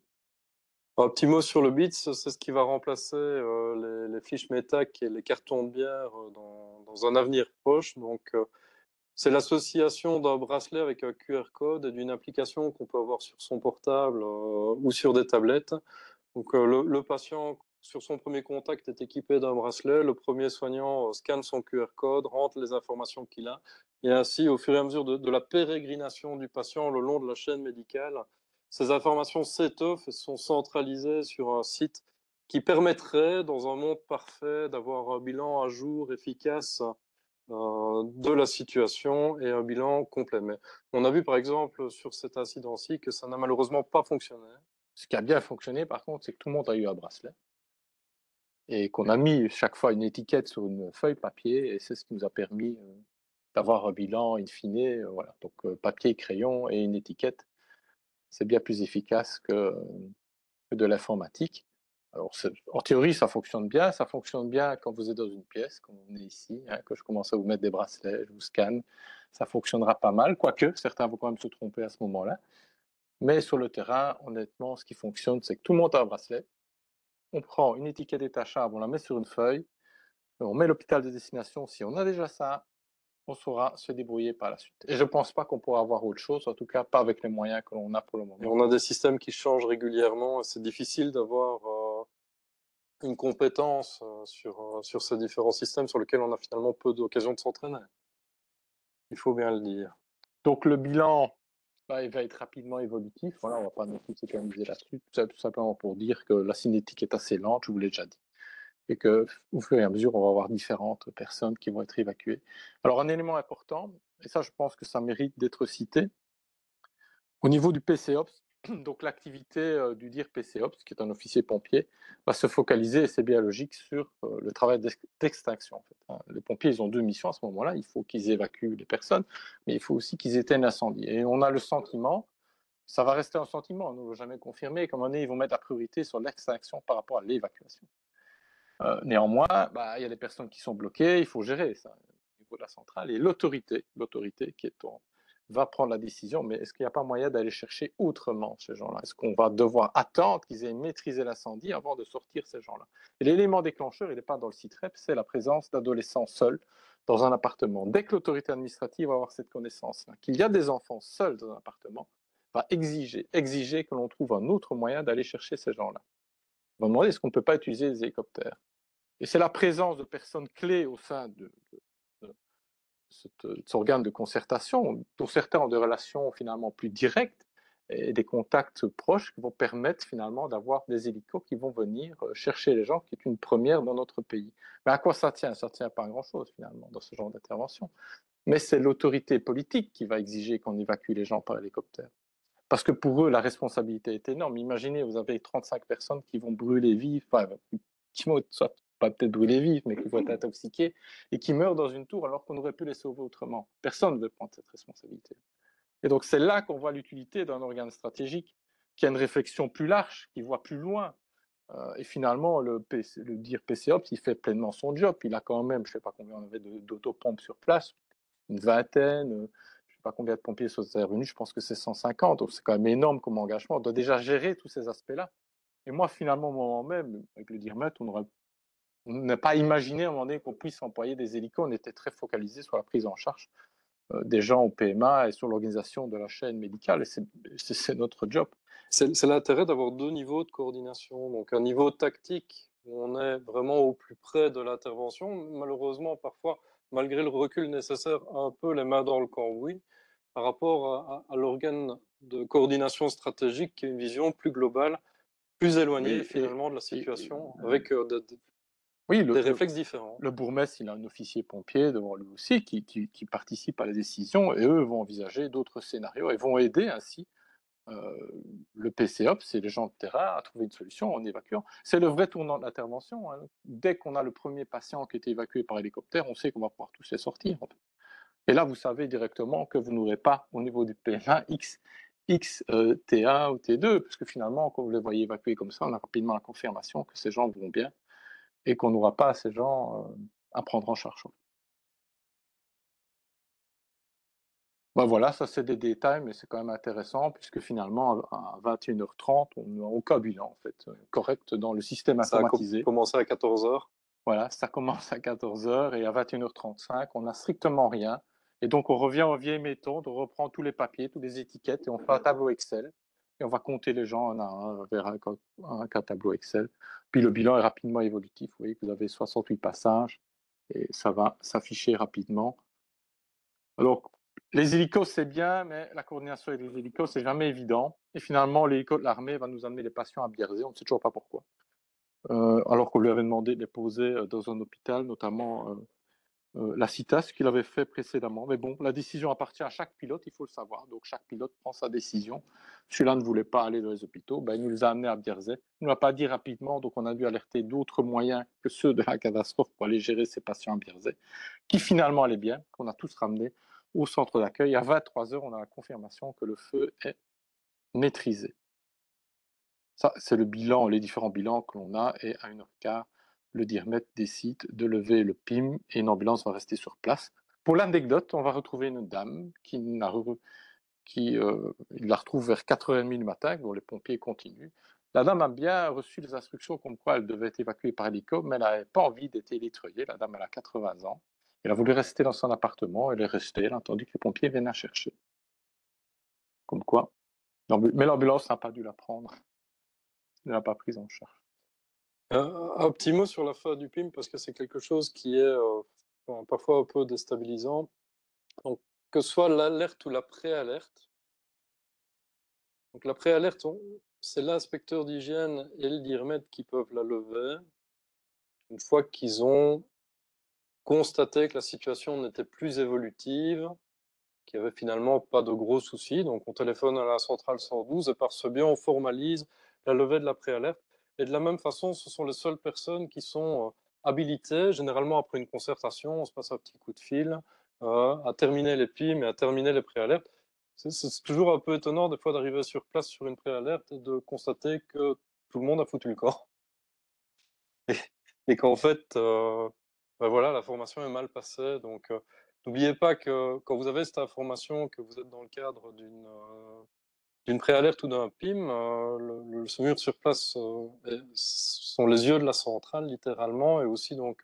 Un petit mot sur le BITS, c'est ce qui va remplacer les fiches METAC et les cartons de bière dans un avenir proche. Donc, c'est l'association d'un bracelet avec un QR code et d'une application qu'on peut avoir sur son portable ou sur des tablettes. Donc, le patient, sur son premier contact, est équipé d'un bracelet. Le premier soignant scanne son QR code, rentre les informations qu'il a. Et ainsi, au fur et à mesure de la pérégrination du patient le long de la chaîne médicale, ces informations s'étoffent et sont centralisées sur un site qui permettrait, dans un monde parfait, d'avoir un bilan à jour, efficace de la situation et un bilan complet. Mais on a vu par exemple sur cet incident-ci que ça n'a malheureusement pas fonctionné. Ce qui a bien fonctionné par contre, c'est que tout le monde a eu un bracelet et qu'on a mis chaque fois une étiquette sur une feuille papier et c'est ce qui nous a permis d'avoir un bilan in fine. Voilà. Donc papier, crayon et une étiquette, c'est bien plus efficace que de l'informatique. Alors, en théorie, ça fonctionne bien. Ça fonctionne bien quand vous êtes dans une pièce, comme on est ici, que je commence à vous mettre des bracelets, je vous scanne. Ça fonctionnera pas mal, quoique certains vont quand même se tromper à ce moment-là. Mais sur le terrain, honnêtement, ce qui fonctionne, c'est que tout le monde a un bracelet. On prend une étiquette détachable, on la met sur une feuille, on met l'hôpital de destination. Si on a déjà ça, on saura se débrouiller par la suite. Et je ne pense pas qu'on pourra avoir autre chose, en tout cas pas avec les moyens que l'on a pour le moment. Et on a des systèmes qui changent régulièrement et c'est difficile d'avoir une compétence sur ces différents systèmes sur lesquels on a finalement peu d'occasion de s'entraîner. Il faut bien le dire. Donc le bilan, il va être rapidement évolutif. Voilà, on ne va pas non plus s'éterniser là-dessus. Tout simplement pour dire que la cinétique est assez lente, je vous l'ai déjà dit. Et qu'au fur et à mesure, on va avoir différentes personnes qui vont être évacuées. Alors, un élément important, et ça, je pense que ça mérite d'être cité, au niveau du PCOPS, donc l'activité du DIR PCOPS, qui est un officier pompier, va se focaliser, et c'est bien logique, sur le travail d'extinction. En fait. Les pompiers, ils ont deux missions à ce moment-là. Il faut qu'ils évacuent les personnes, mais il faut aussi qu'ils éteignent l'incendie. Et on a le sentiment, ça va rester un sentiment, on ne l'a jamais confirmé, qu'à un moment donné, ils vont mettre la priorité sur l'extinction par rapport à l'évacuation. Néanmoins, il y a des personnes qui sont bloquées, il faut gérer ça au niveau de la centrale. Et l'autorité va prendre la décision, mais est-ce qu'il n'y a pas moyen d'aller chercher autrement ces gens-là? Est-ce qu'on va devoir attendre qu'ils aient maîtrisé l'incendie avant de sortir ces gens-là? Et l'élément déclencheur, il n'est pas dans le CITREP, c'est la présence d'adolescents seuls dans un appartement. Dès que l'autorité administrative va avoir cette connaissance-là, qu'il y a des enfants seuls dans un appartement, va exiger que l'on trouve un autre moyen d'aller chercher ces gens-là. On va demander est-ce qu'on ne peut pas utiliser des hélicoptères. Et c'est la présence de personnes clés au sein de cet organe de concertation, dont certains ont des relations finalement plus directes et des contacts proches qui vont permettre finalement d'avoir des hélicos qui vont venir chercher les gens, qui est une première dans notre pays. Mais à quoi ça tient? Ça ne tient pas à grand-chose finalement dans ce genre d'intervention. Mais c'est l'autorité politique qui va exiger qu'on évacue les gens par hélicoptère. Parce que pour eux, la responsabilité est énorme. Imaginez, vous avez 35 personnes qui vont brûler vives, qui vont soit pas peut-être brûler vives, mais qui vont être intoxiquées et qui meurent dans une tour alors qu'on aurait pu les sauver autrement. Personne ne veut prendre cette responsabilité. Et donc c'est là qu'on voit l'utilité d'un organe stratégique qui a une réflexion plus large, qui voit plus loin. Et finalement, le DIR PCOPS, il fait pleinement son job. Il a quand même, je ne sais pas combien on avait d'autopompes sur place, une vingtaine. sais pas combien de pompiers sont intervenus, je pense que c'est 150, donc c'est quand même énorme comme engagement. On doit déjà gérer tous ces aspects-là. Et moi, finalement, au moment même, avec le DIRMET, on n'a pas imaginé à un moment donné qu'on puisse employer des hélicos. On était très focalisé sur la prise en charge des gens au PMA et sur l'organisation de la chaîne médicale. Et c'est notre job. C'est l'intérêt d'avoir deux niveaux de coordination. Donc un niveau tactique, où on est vraiment au plus près de l'intervention. Malheureusement, parfois, malgré le recul nécessaire, un peu les mains dans le cambouis, par rapport à l'organe de coordination stratégique qui est une vision plus globale, plus éloignée Oui, finalement de la situation, et avec oui, des réflexes différents. le bourgmestre, il a un officier pompier devant lui aussi qui participe à la décision et eux vont envisager d'autres scénarios et vont aider ainsi le PCOP, c'est les gens de terrain, à trouver une solution en évacuant. C'est le vrai tournant de l'intervention. Hein. Dès qu'on a le premier patient qui est évacué par hélicoptère, on sait qu'on va pouvoir tous les sortir. En fait. Et là, vous savez directement que vous n'aurez pas au niveau du PMA X T1 ou T2, parce que finalement, quand vous les voyez évacuer comme ça, on a rapidement la confirmation que ces gens vont bien et qu'on n'aura pas ces gens à prendre en charge. Ben voilà, ça c'est des détails, mais c'est quand même intéressant, puisque finalement, à 21h30, on n'a aucun bilan, en fait, correct dans le système informatisé. Ça a commencé à 14h. Voilà, ça commence à 14h et à 21h35, on n'a strictement rien. Et donc, on revient aux vieilles méthodes, on reprend tous les papiers, toutes les étiquettes, et on fait un tableau Excel. Et on va compter les gens un à un vers un tableau Excel. Puis le bilan est rapidement évolutif. Vous voyez que vous avez 68 passages, et ça va s'afficher rapidement. Alors, les hélicos, c'est bien, mais la coordination avec les hélicos, c'est jamais évident. Et finalement, l'hélico de l'armée va nous amener les patients à Bierzé, on ne sait toujours pas pourquoi. Alors qu'on lui avait demandé de les poser dans un hôpital, notamment la CITA, ce qu'il avait fait précédemment. Mais bon, la décision appartient à chaque pilote, il faut le savoir. Donc chaque pilote prend sa décision. Celui-là ne voulait pas aller dans les hôpitaux, ben, il nous les a amenés à Bierzé. Il ne l'a pas dit rapidement, donc on a dû alerter d'autres moyens que ceux de la catastrophe pour aller gérer ces patients à Bierzé, qui finalement allaient bien, qu'on a tous ramenés au centre d'accueil. À 23h, on a la confirmation que le feu est maîtrisé. Ça, c'est le bilan, les différents bilans que l'on a, et à 1h15, le DIRMET décide de lever le PIM et une ambulance va rester sur place. Pour l'anecdote, on va retrouver une dame il la retrouve vers 4h30 du matin, dont les pompiers continuent. La dame a bien reçu les instructions comme quoi elle devait être évacuée par hélico, mais elle n'avait pas envie d'être électroyée. La dame, elle a 80 ans. Elle a voulu rester dans son appartement, elle est restée, elle a attendu que les pompiers viennent la chercher. Comme quoi. Mais l'ambulance n'a pas dû la prendre. Elle n'a pas prise en charge. Un petit mot sur la fin du PIM, parce que c'est quelque chose qui est parfois un peu déstabilisant. Donc, que ce soit l'alerte ou la préalerte. Donc, la préalerte, c'est l'inspecteur d'hygiène et le DIRMET qui peuvent la lever une fois qu'ils ont constaté que la situation n'était plus évolutive, qu'il n'y avait finalement pas de gros soucis. Donc, on téléphone à la centrale 112 et par ce biais, on formalise la levée de la préalerte. Et de la même façon, ce sont les seules personnes qui sont habilitées, généralement après une concertation, on se passe un petit coup de fil, à terminer les PIM et à terminer les préalertes. C'est toujours un peu étonnant des fois d'arriver sur place sur une préalerte et de constater que tout le monde a foutu le corps. Et qu'en fait, ben voilà, la formation est mal passée. Donc, n'oubliez pas que quand vous avez cette information, que vous êtes dans le cadre d'une préalerte ou d'un PIM, le SMUR sur place sont les yeux de la centrale, littéralement, et aussi donc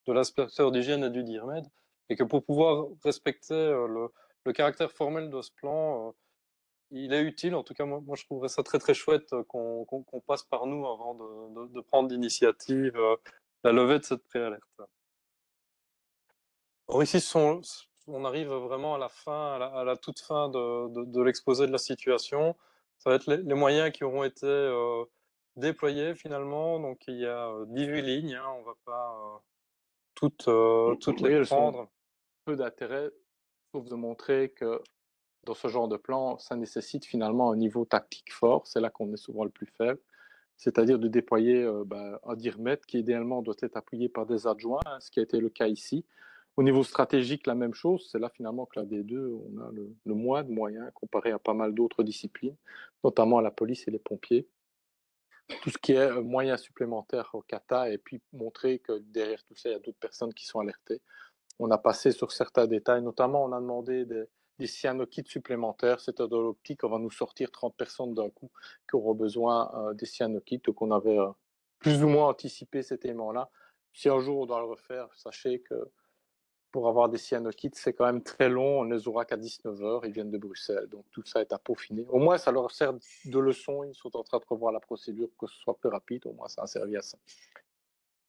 de l'inspecteur d'hygiène et du DIRMED. Et que pour pouvoir respecter le caractère formel de ce plan, il est utile. En tout cas, moi je trouverais ça très très chouette qu'on passe par nous avant de prendre l'initiative, la levée de cette préalerte. Alors ici, on arrive vraiment à la fin, à la toute fin de l'exposé de la situation. Ça va être les moyens qui auront été déployés finalement. Donc il y a 18 lignes, hein, on ne va pas toutes les prendre. Peu d'intérêt, sauf de montrer que dans ce genre de plan, ça nécessite finalement un niveau tactique fort. C'est là qu'on est souvent le plus faible. C'est-à-dire de déployer un DIRMET qui idéalement doit être appuyé par des adjoints, hein, ce qui a été le cas ici. Au niveau stratégique, la même chose. C'est là finalement que la D2, on a le moins de moyens comparé à pas mal d'autres disciplines, notamment à la police et les pompiers. Tout ce qui est moyens supplémentaires au CATA et puis montrer que derrière tout ça, il y a d'autres personnes qui sont alertées. On a passé sur certains détails, notamment on a demandé des des cyanokites supplémentaires, c'est-à-dire dans l'optique, on va nous sortir 30 personnes d'un coup qui auront besoin des cyanokites. Donc on avait plus ou moins anticipé cet élément-là. Si un jour on doit le refaire, sachez que pour avoir des cyanokites, c'est quand même très long, on ne les aura qu'à 19h, ils viennent de Bruxelles, donc tout ça est à peaufiner. Au moins, ça leur sert de leçon, ils sont en train de revoir la procédure pour que ce soit plus rapide, au moins ça a servi à ça.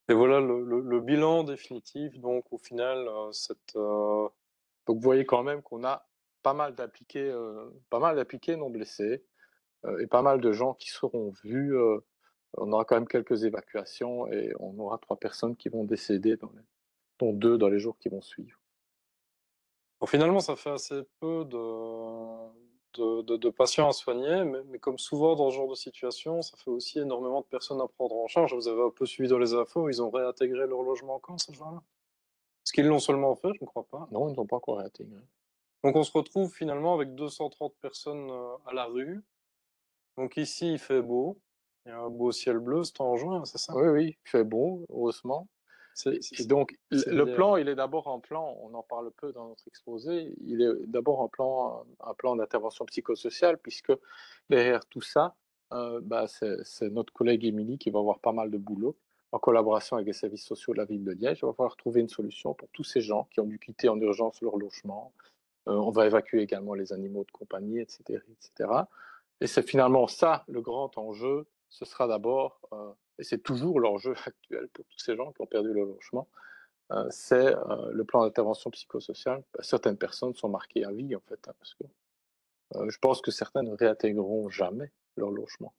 Et voilà le bilan définitif. Donc au final, donc vous voyez quand même qu'on a pas mal d'appliqués non blessés et pas mal de gens qui seront vus. On aura quand même quelques évacuations et on aura 3 personnes qui vont décéder, dont 2 dans les jours qui vont suivre. Bon, finalement, ça fait assez peu de patients à soigner, mais comme souvent dans ce genre de situation, ça fait aussi énormément de personnes à prendre en charge. Vous avez un peu suivi dans les infos, ils ont réintégré leur logement quand, ces gens-là? Est-ce qu'ils l'ont seulement fait? Je ne crois pas. Non, ils n'ont pas encore réintégré. Donc on se retrouve finalement avec 230 personnes à la rue. Donc ici, il fait beau. Il y a un beau ciel bleu, c'est en juin, c'est ça? Oui, oui, il fait beau, heureusement. Et donc, le plan, il est d'abord un plan, on en parle peu dans notre exposé, il est d'abord un plan d'intervention psychosociale, puisque derrière tout ça, c'est notre collègue Émilie qui va avoir pas mal de boulot, en collaboration avec les services sociaux de la ville de Liège. On va falloir trouver une solution pour tous ces gens qui ont dû quitter en urgence leur logement. On va évacuer également les animaux de compagnie, etc., etc. Et c'est finalement ça, le grand enjeu, ce sera d'abord, et c'est toujours l'enjeu actuel pour tous ces gens qui ont perdu leur logement, c'est le plan d'intervention psychosociale. Certaines personnes sont marquées à vie, en fait, hein, parce que je pense que certains ne réintégreront jamais leur logement.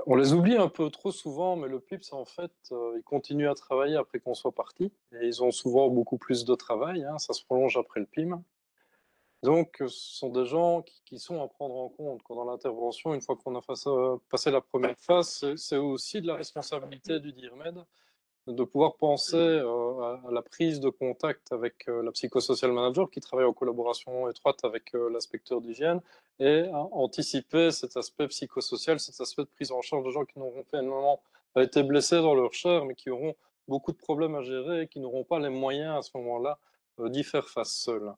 On les oublie un peu trop souvent, mais le PIPS, en fait, ils continuent à travailler après qu'on soit parti. Et ils ont souvent beaucoup plus de travail, hein, ça se prolonge après le PIM. Donc, ce sont des gens qui sont à prendre en compte. Dans l'intervention, une fois qu'on a passé la première phase, c'est aussi de la responsabilité du DIRMED de pouvoir penser à la prise de contact avec la psychosocial manager qui travaille en collaboration étroite avec l'inspecteur d'hygiène et à anticiper cet aspect psychosocial, cet aspect de prise en charge de gens qui n'auront finalement pas été blessés dans leur chair, mais qui auront beaucoup de problèmes à gérer et qui n'auront pas les moyens à ce moment-là d'y faire face seuls.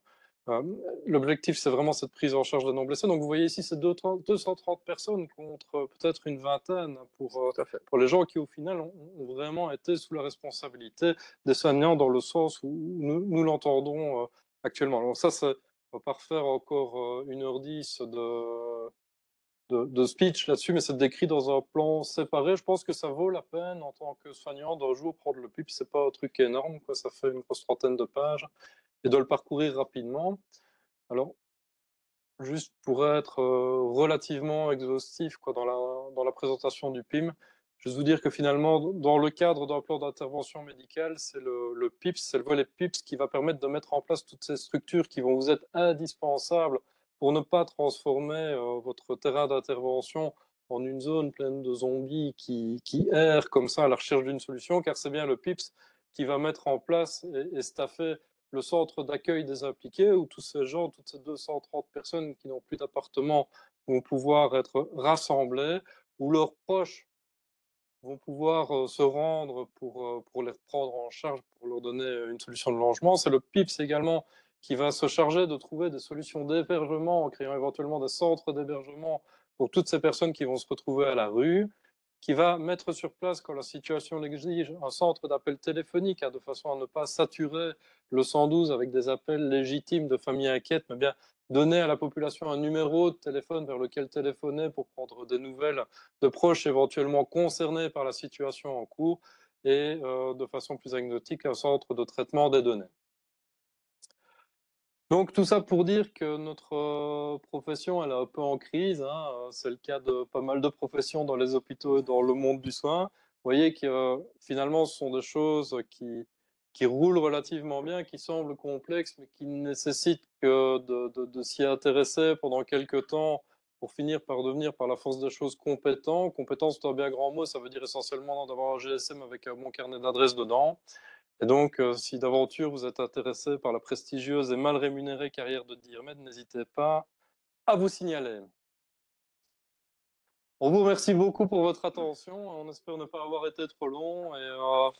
L'objectif, c'est vraiment cette prise en charge des non-blessés. Donc, vous voyez ici, c'est 230 personnes contre peut-être une vingtaine pour les gens qui, au final, ont vraiment été sous la responsabilité des soignants dans le sens où nous l'entendons actuellement. Alors ça, on ne va pas refaire encore 1h10 de speech là-dessus, mais c'est décrit dans un plan séparé. Je pense que ça vaut la peine, en tant que soignant, d'un jour prendre le PIP. C'est pas un truc énorme, quoi. Ça fait une grosse trentaine de pages. Et de le parcourir rapidement. Alors, juste pour être relativement exhaustif dans la présentation du PIM, je vais vous dire que finalement, dans le cadre d'un plan d'intervention médicale, c'est le PIPS, c'est le volet PIPS qui va permettre de mettre en place toutes ces structures qui vont vous être indispensables pour ne pas transformer votre terrain d'intervention en une zone pleine de zombies qui errent comme ça à la recherche d'une solution, car c'est bien le PIPS qui va mettre en place et staffer le centre d'accueil des impliqués, où tous ces gens, toutes ces 230 personnes qui n'ont plus d'appartement vont pouvoir être rassemblés, où leurs proches vont pouvoir se rendre pour les prendre en charge, pour leur donner une solution de logement. C'est le PIPS également qui va se charger de trouver des solutions d'hébergement en créant éventuellement des centres d'hébergement pour toutes ces personnes qui vont se retrouver à la rue, qui va mettre sur place, quand la situation l'exige, un centre d'appel téléphonique, de façon à ne pas saturer le 112 avec des appels légitimes de familles inquiètes, mais bien donner à la population un numéro de téléphone vers lequel téléphoner pour prendre des nouvelles de proches éventuellement concernés par la situation en cours, et de façon plus anecdotique, un centre de traitement des données. Donc tout ça pour dire que notre profession, elle est un peu en crise, hein. C'est le cas de pas mal de professions dans les hôpitaux et dans le monde du soin. Vous voyez que finalement, ce sont des choses qui roulent relativement bien, qui semblent complexes, mais qui nécessitent que de s'y intéresser pendant quelques temps pour finir par devenir, par la force des choses, compétent. Compétence, c'est un bien grand mot, ça veut dire essentiellement d'avoir un GSM avec un bon carnet d'adresses dedans. Et donc, si d'aventure vous êtes intéressé par la prestigieuse et mal rémunérée carrière de DIRMED, n'hésitez pas à vous signaler. On vous remercie beaucoup pour votre attention. On espère ne pas avoir été trop long. Et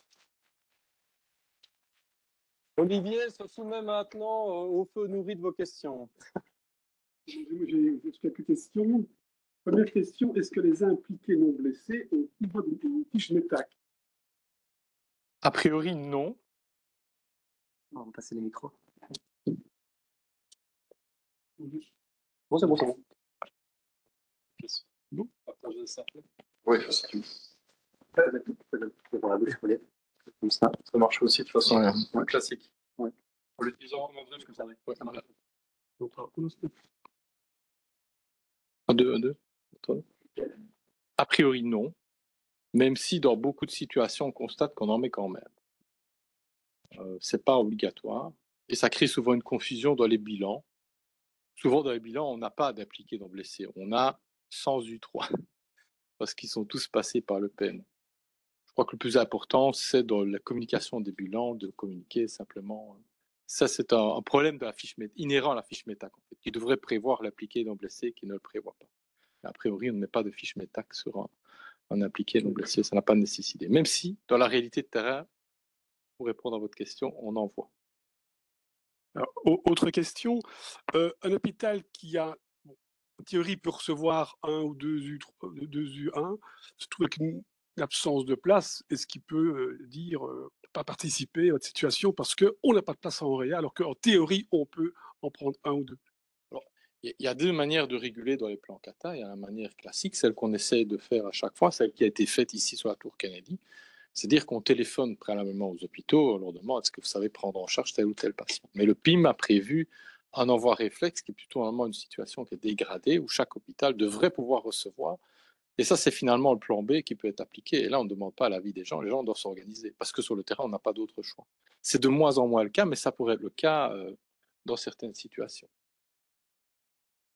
Olivier se soumet maintenant au feu nourri de vos questions. J'ai quelques questions. Première question, est-ce que les impliqués non blessés ont toujours une fiche METAC? A priori, non. On va passer les micros. Bon, c'est bon, c'est bon. Bon. Partagez ça. Oui, Devant la bouche, comme ça. Ça marche aussi de façon Ouais. classique. Ouais. En l'utilisant comme emblème, comme ça. Ouais, voilà. Un, deux. A priori, non. Même si dans beaucoup de situations, on constate qu'on en met quand même. C'est pas obligatoire. Et ça crée souvent une confusion dans les bilans. Souvent, dans les bilans, on n'a pas d'impliqués non blessés. On a sans U3. Parce qu'ils sont tous passés par le PM. Je crois que le plus important, c'est dans la communication des bilans, de communiquer simplement. Ça, c'est un problème de la fiche inhérent à la fiche METAC, en fait, qui devrait prévoir l'impliqué non blessé, qui ne le prévoit pas. A priori, on ne met pas de fiche METAC sur un impliqué non blessé, ça n'a pas de nécessité. Même si, dans la réalité de terrain, pour répondre à votre question, on en voit. Alors, autre question, un hôpital qui a, en théorie, peut recevoir un ou deux U1, se trouve avec une absence de place, est-ce qu'il peut dire pas participer à votre situation parce qu'on n'a pas de place en réa, alors qu'en théorie, on peut en prendre un ou deux? Il y a deux manières de réguler dans les plans CATA. Il y a la manière classique, celle qu'on essaie de faire à chaque fois, celle qui a été faite ici sur la Tour Kennedy. C'est-à-dire qu'on téléphone préalablement aux hôpitaux, on leur demande est-ce que vous savez prendre en charge tel ou tel patient. Mais le PIM a prévu un envoi réflexe qui est plutôt vraiment une situation qui est dégradée où chaque hôpital devrait pouvoir recevoir. Et ça, c'est finalement le plan B qui peut être appliqué. Et là, on ne demande pas l'avis des gens, les gens doivent s'organiser parce que sur le terrain, on n'a pas d'autre choix. C'est de moins en moins le cas, mais ça pourrait être le cas dans certaines situations.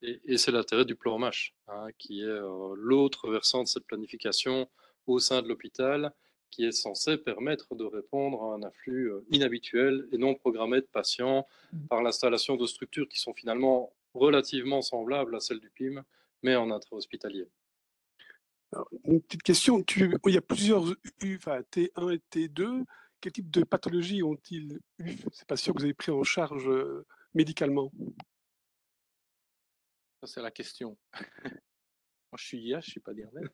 Et c'est l'intérêt du plan MASH, qui est l'autre versant de cette planification au sein de l'hôpital, qui est censé permettre de répondre à un afflux inhabituel et non programmé de patients par l'installation de structures qui sont finalement relativement semblables à celles du PIM, mais en intra-hospitalier. Une petite question, il y a plusieurs T1 et T2, quel type de pathologie ont-ils eu ces patients que vous avez pris en charge médicalement? Ça, c'est la question. Moi, je suis IA, je ne suis pas d'IRMED.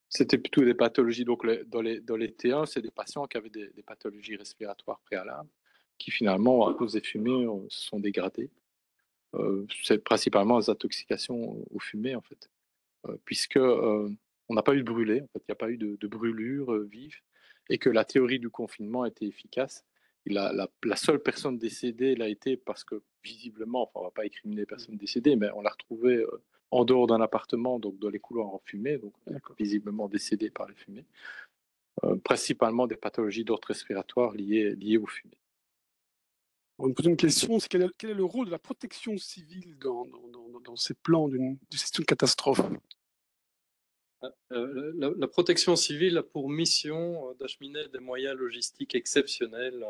C'était plutôt des pathologies. Donc, dans les T1, c'est des patients qui avaient des pathologies respiratoires préalables, qui finalement, à cause des fumées, se sont dégradées. C'est principalement des intoxications aux fumées, en fait. Puisque on n'a pas eu de brûlé, en fait, il n'y a pas eu de brûlure vive, et que la théorie du confinement était efficace. Et la seule personne décédée l'a été parce que, visiblement, enfin, on ne va pas incriminer personne décédée, mais on l'a retrouvée en dehors d'un appartement, donc dans les couloirs en fumée, donc visiblement décédée par les fumées. Principalement des pathologies d'ordre respiratoire liées aux fumées. On me pose une question, c'est quel est le rôle de la protection civile dans ces plans de gestion de catastrophe? La protection civile a pour mission d'acheminer des moyens logistiques exceptionnels,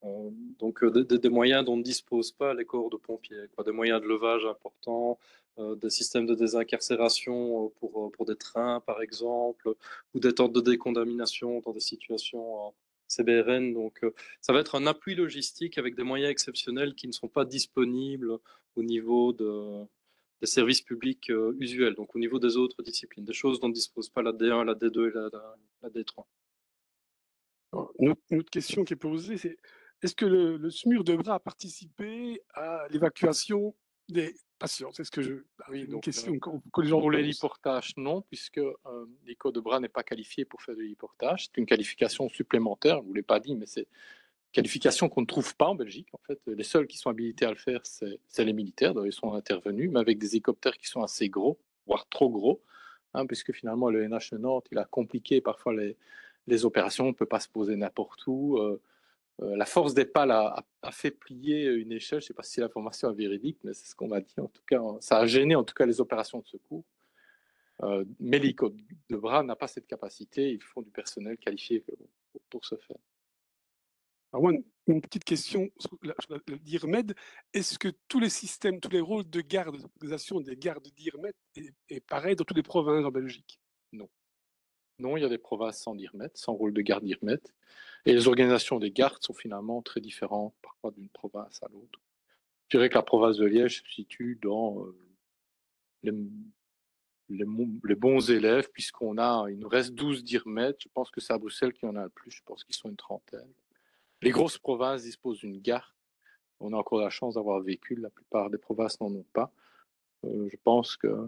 donc des moyens dont ne disposent pas les corps de pompiers, des moyens de levage importants, des systèmes de désincarcération pour des trains par exemple, ou des tentes de décontamination dans des situations CBRN. Donc ça va être un appui logistique avec des moyens exceptionnels qui ne sont pas disponibles au niveau des services publics usuels, donc au niveau des autres disciplines, des choses dont ne disposent pas la D1, la D2 et la D3. Une autre question qui est posée, c'est est-ce que le SMUR devra participer à l'évacuation des patients? C'est ce que une question que les gens pour posent. l'héliportage, non, puisque l'ICO de bras n'est pas qualifié pour faire de l'héliportage. C'est une qualification supplémentaire, je ne vous l'ai pas dit, mais c'est une qualification qu'on ne trouve pas en Belgique. En fait, les seuls qui sont habilités à le faire, c'est les militaires. Ils sont intervenus, mais avec des hélicoptères qui sont assez gros, voire trop gros, puisque finalement le NH Nantes, il a compliqué parfois les opérations, on ne peut pas se poser n'importe où. La force des pales a fait plier une échelle, je ne sais pas si l'information est véridique, mais c'est ce qu'on m'a dit. En tout cas, ça a gêné en tout cas les opérations de secours. Mais l'hélico de bras n'a pas cette capacité, il faut du personnel qualifié pour ce faire. Alors moi, une petite question sur l'IRMED. Est-ce que tous les systèmes, tous les rôles de garde, d'organisation des gardes d'IRMED est pareil dans toutes les provinces en Belgique? Non. Non, il y a des provinces sans IRMED, sans rôle de garde IRMED. Et les organisations des gardes sont finalement très différentes, parfois d'une province à l'autre. Je dirais que la province de Liège se situe dans les bons élèves, il nous reste 12 dirmètres. Je pense que c'est à Bruxelles qu'il y en a le plus. Je pense qu'ils sont une trentaine. Les grosses provinces disposent d'une gare. On a encore la chance d'avoir un véhicule. La plupart des provinces n'en ont pas. Je pense que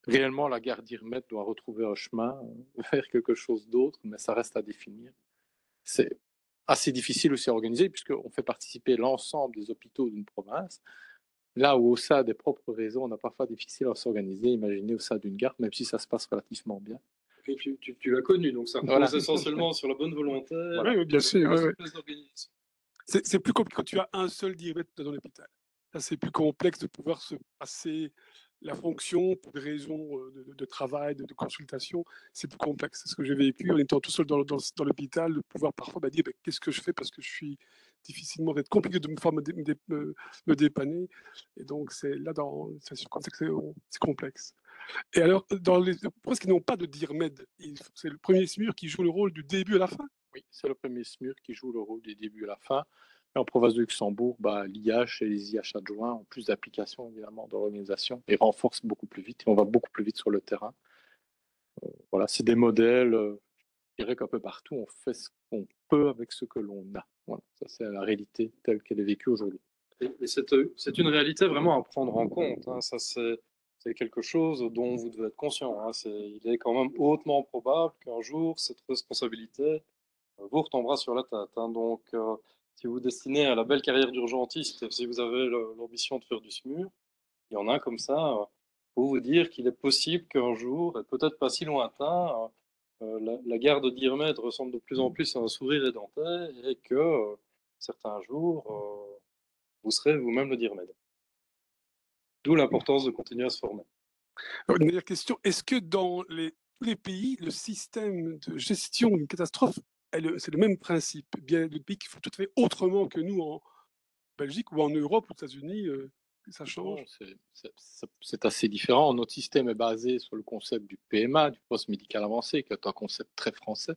réellement, la gare d'Irmette doit retrouver un chemin vers quelque chose d'autre, mais ça reste à définir. C'est assez difficile aussi à organiser, puisqu'on fait participer l'ensemble des hôpitaux d'une province. Là où au sein des propres réseaux, on a parfois difficile à s'organiser, imaginez au sein d'une gare, même si ça se passe relativement bien. Et tu l'as connu, donc ça repose essentiellement sur la bonne volonté. Voilà. Oui, bien sûr. Ouais. C'est plus compliqué quand tu as un seul dirmètre dans l'hôpital. Là, c'est plus complexe de pouvoir se passer la fonction pour des raisons de travail, de consultation. C'est plus complexe. C'est ce que j'ai vécu en étant tout seul dans l'hôpital, de pouvoir parfois dire qu'est-ce que je fais parce que je suis difficilement, d'être compliqué de me dépanner. Et donc, c'est là, c'est complexe. Et alors, dans les provinces qui n'ont pas de DIRMED, c'est le premier SMUR qui joue le rôle du début à la fin? Oui, c'est le premier SMUR qui joue le rôle du début à la fin. Et en province de Luxembourg, l'IH et les IH adjoints ont plus d'applications, évidemment, dans l'organisation et renforcent beaucoup plus vite. Et on va beaucoup plus vite sur le terrain. Voilà, c'est des modèles. Je dirais qu'un peu partout, on fait ce qu'on peut avec ce que l'on a. Voilà, ça, c'est la réalité telle qu'elle est vécue aujourd'hui. Et c'est une réalité vraiment à prendre en compte. Hein. Ça, c'est quelque chose dont vous devez être conscient. Hein. Il est quand même hautement probable qu'un jour, cette responsabilité vous retombera sur la tête. Hein. Donc, si vous vous destinez à la belle carrière d'urgentiste, si vous avez l'ambition de faire du SMUR, il y en a comme ça, pour vous dire qu'il est possible qu'un jour, et peut-être pas si lointain, la gare de Dirmède ressemble de plus en plus à un sourire édenté et que certains jours, vous serez vous-même le Dirmède. D'où l'importance de continuer à se former. Alors, une dernière question, est-ce que dans tous les pays, le système de gestion d'une catastrophe, c'est le même principe? Bien des pays qui font tout à fait autrement que nous en Belgique ou en Europe, aux États-Unis, ça change? C'est assez différent. Notre système est basé sur le concept du PMA, du poste médical avancé, qui est un concept très français.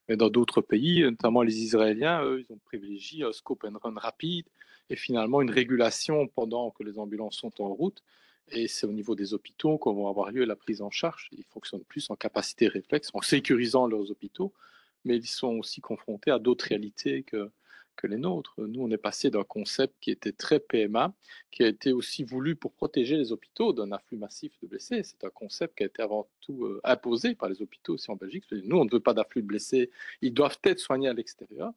Mais dans d'autres pays, notamment les Israéliens, eux, ils ont privilégié un scope and run rapide et finalement une régulation pendant que les ambulances sont en route. Et c'est au niveau des hôpitaux qu'on va avoir lieu la prise en charge. Ils fonctionnent plus en capacité réflexe, en sécurisant leurs hôpitaux, mais ils sont aussi confrontés à d'autres réalités que les nôtres. Nous, on est passé d'un concept qui était très PMA, qui a été aussi voulu pour protéger les hôpitaux d'un afflux massif de blessés. C'est un concept qui a été avant tout imposé par les hôpitaux aussi en Belgique. Nous, on ne veut pas d'afflux de blessés. Ils doivent être soignés à l'extérieur.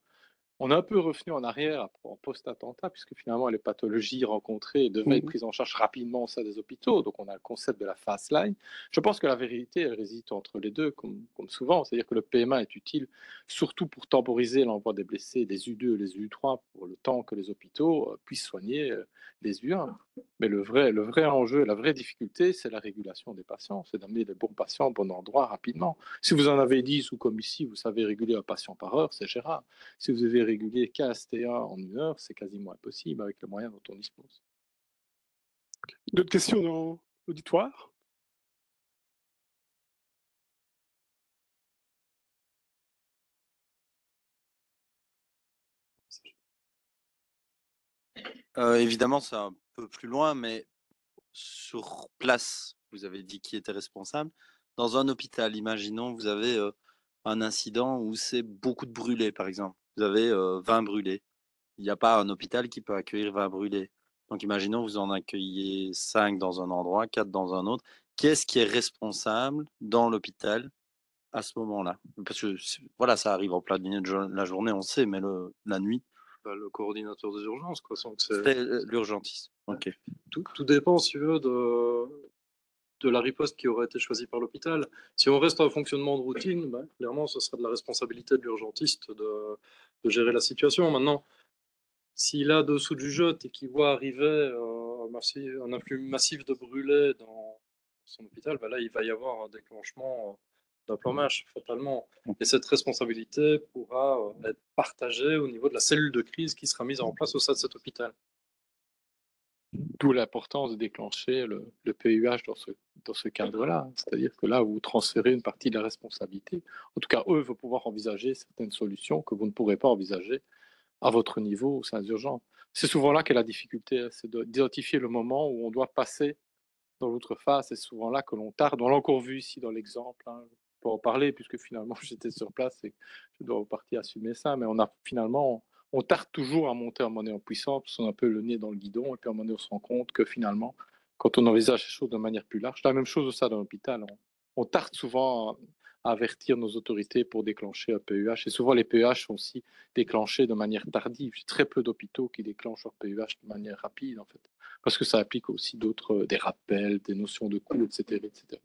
On a un peu revenu en arrière en post-attentat, puisque finalement, les pathologies rencontrées devaient être prises en charge rapidement au sein des hôpitaux. Donc, on a le concept de la fast line. Je pense que la vérité, elle réside entre les deux, comme souvent. C'est-à-dire que le PMA est utile surtout pour temporiser l'envoi des blessés, des U2 et les U3, pour le temps que les hôpitaux puissent soigner les U1. Mais le vrai enjeu, la vraie difficulté, c'est la régulation des patients. C'est d'amener les bons patients au bon endroit rapidement. Si vous en avez 10 ou comme ici, vous savez réguler un patient par heure, c'est gérable. Si vous avez régulé 15 TA en une heure, c'est quasiment impossible avec les moyens dont on dispose. D'autres questions dans l'auditoire? Évidemment, c'est un peu plus loin, mais sur place, vous avez dit qui était responsable. Dans un hôpital, imaginons, vous avez un incident où c'est beaucoup de brûlés, par exemple. Vous avez 20 brûlés. Il n'y a pas un hôpital qui peut accueillir 20 brûlés. Donc, imaginons, vous en accueillez 5 dans un endroit, 4 dans un autre. Qu'est-ce qui est responsable dans l'hôpital à ce moment-là? Parce que voilà, ça arrive en plein milieu de la journée, on sait, mais la nuit. Le coordinateur des urgences, quoi. C'est l'urgentiste. Ok. Tout dépend, si tu veux, de la riposte qui aurait été choisie par l'hôpital. Si on reste à un fonctionnement de routine, clairement, ce sera de la responsabilité de l'urgentiste de gérer la situation. Maintenant, s'il a dessous du jeu et qu'il voit arriver un afflux massif de brûlés dans son hôpital, là, il va y avoir un déclenchement d'un plan MASH, fatalement. Et cette responsabilité pourra être partagée au niveau de la cellule de crise qui sera mise en place au sein de cet hôpital. D'où l'importance de déclencher le PUH dans ce cadre-là. C'est-à-dire que là, vous transférez une partie de la responsabilité. En tout cas, eux vont pouvoir envisager certaines solutions que vous ne pourrez pas envisager à votre niveau au sein des urgences. C'est souvent là qu'est la difficulté, hein, c'est d'identifier le moment où on doit passer dans l'autre phase. C'est souvent là que l'on tarde. On l'a encore vu ici dans l'exemple, hein. Je peux en parler puisque finalement j'étais sur place et je dois en partie assumer ça. Mais on tarde toujours à monter à un moment donné en puissance parce qu'on a un peu le nez dans le guidon et puis à un moment donné on se rend compte que finalement, quand on envisage les choses de manière plus large, c'est la même chose de ça dans l'hôpital. On tarde souvent à avertir nos autorités pour déclencher un PEH. Et souvent, les PEH sont aussi déclenchés de manière tardive. J'ai très peu d'hôpitaux qui déclenchent leur PEH de manière rapide, en fait, parce que ça implique aussi des rappels, des notions de coût, etc., etc.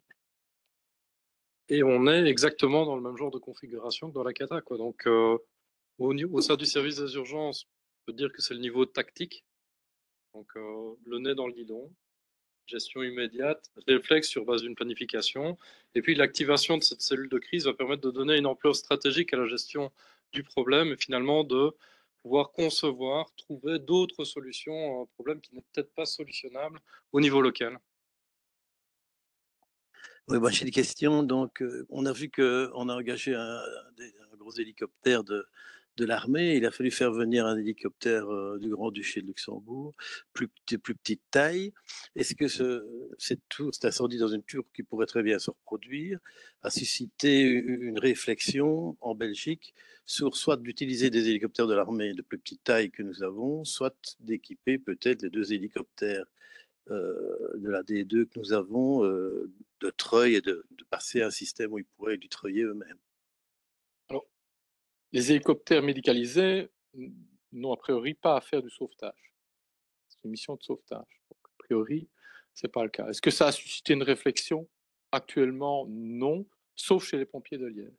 Et on est exactement dans le même genre de configuration que dans la cata, quoi. Donc, au sein du service des urgences, on peut dire que c'est le niveau tactique. Donc, le nez dans le guidon, gestion immédiate, réflexe sur base d'une planification. Et puis, l'activation de cette cellule de crise va permettre de donner une ampleur stratégique à la gestion du problème et finalement de pouvoir concevoir, trouver d'autres solutions à un problème qui n'est peut-être pas solutionnable au niveau local. Oui, moi j'ai une question. Donc, on a vu qu'on a engagé un gros hélicoptère de l'armée. Il a fallu faire venir un hélicoptère du Grand-Duché de Luxembourg, plus petite taille. Est-ce que cet incendie dans une tour qui pourrait très bien se reproduire a suscité une réflexion en Belgique sur soit d'utiliser des hélicoptères de l'armée de plus petite taille que nous avons, soit d'équiper peut-être les 2 hélicoptères de la D2 que nous avons, de treuil et de passer à un système où ils pourraient du treuiller eux-mêmes. Alors, les hélicoptères médicalisés n'ont a priori pas à faire du sauvetage. C'est une mission de sauvetage. Donc, a priori, ce n'est pas le cas. Est-ce que ça a suscité une réflexion? Actuellement, non, sauf chez les pompiers de Liège,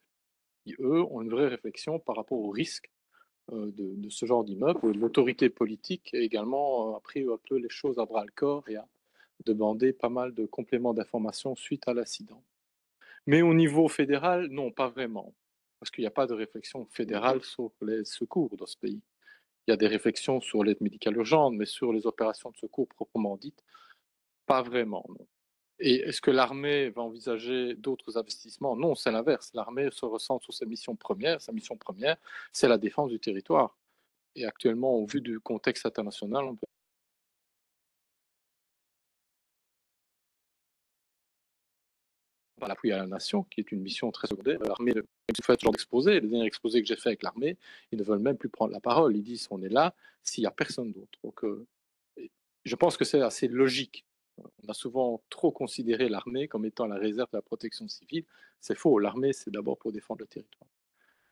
qui, eux, ont une vraie réflexion par rapport au risque de ce genre d'immeuble. L'autorité politique a également a pris un peu les choses à bras-le-corps et a demandé pas mal de compléments d'informations suite à l'accident. Mais au niveau fédéral, non, pas vraiment, parce qu'il n'y a pas de réflexion fédérale sur les secours dans ce pays. Il y a des réflexions sur l'aide médicale urgente, mais sur les opérations de secours proprement dites, pas vraiment, non. Et est-ce que l'armée va envisager d'autres investissements? Non, c'est l'inverse. L'armée se ressent sur sa mission première. Sa mission première, c'est la défense du territoire. Et actuellement, au vu du contexte international, on peut par l'appui à la nation, qui est une mission très secondaire. L'armée, même si vous faites ce genre d'exposé, les derniers exposés que j'ai fait avec l'armée, ils ne veulent même plus prendre la parole. Ils disent on est là s'il n'y a personne d'autre. Donc, je pense que c'est assez logique. On a souvent trop considéré l'armée comme étant la réserve de la protection civile. C'est faux. L'armée, c'est d'abord pour défendre le territoire.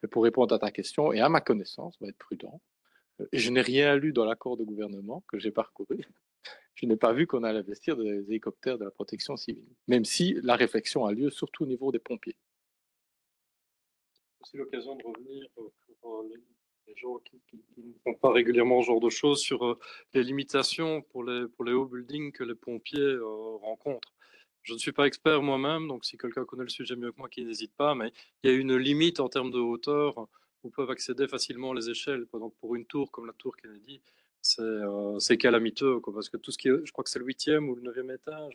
Mais pour répondre à ta question, et à ma connaissance, on va être prudent, et je n'ai rien lu dans l'accord de gouvernement que j'ai parcouru. Je n'ai pas vu qu'on allait investir des hélicoptères de la protection civile, même si la réflexion a lieu surtout au niveau des pompiers. C'est l'occasion de revenir pour les gens qui ne font pas régulièrement ce genre de choses sur les limitations pour les hauts buildings que les pompiers rencontrent. Je ne suis pas expert moi-même, donc si quelqu'un connaît le sujet mieux que moi, qu'il n'hésite pas, mais il y a une limite en termes de hauteur où peuvent accéder facilement les échelles. Donc pour une tour comme la tour Kennedy, c'est calamiteux, quoi, parce que tout ce qui est, je crois que c'est le 8e ou le 9e étage,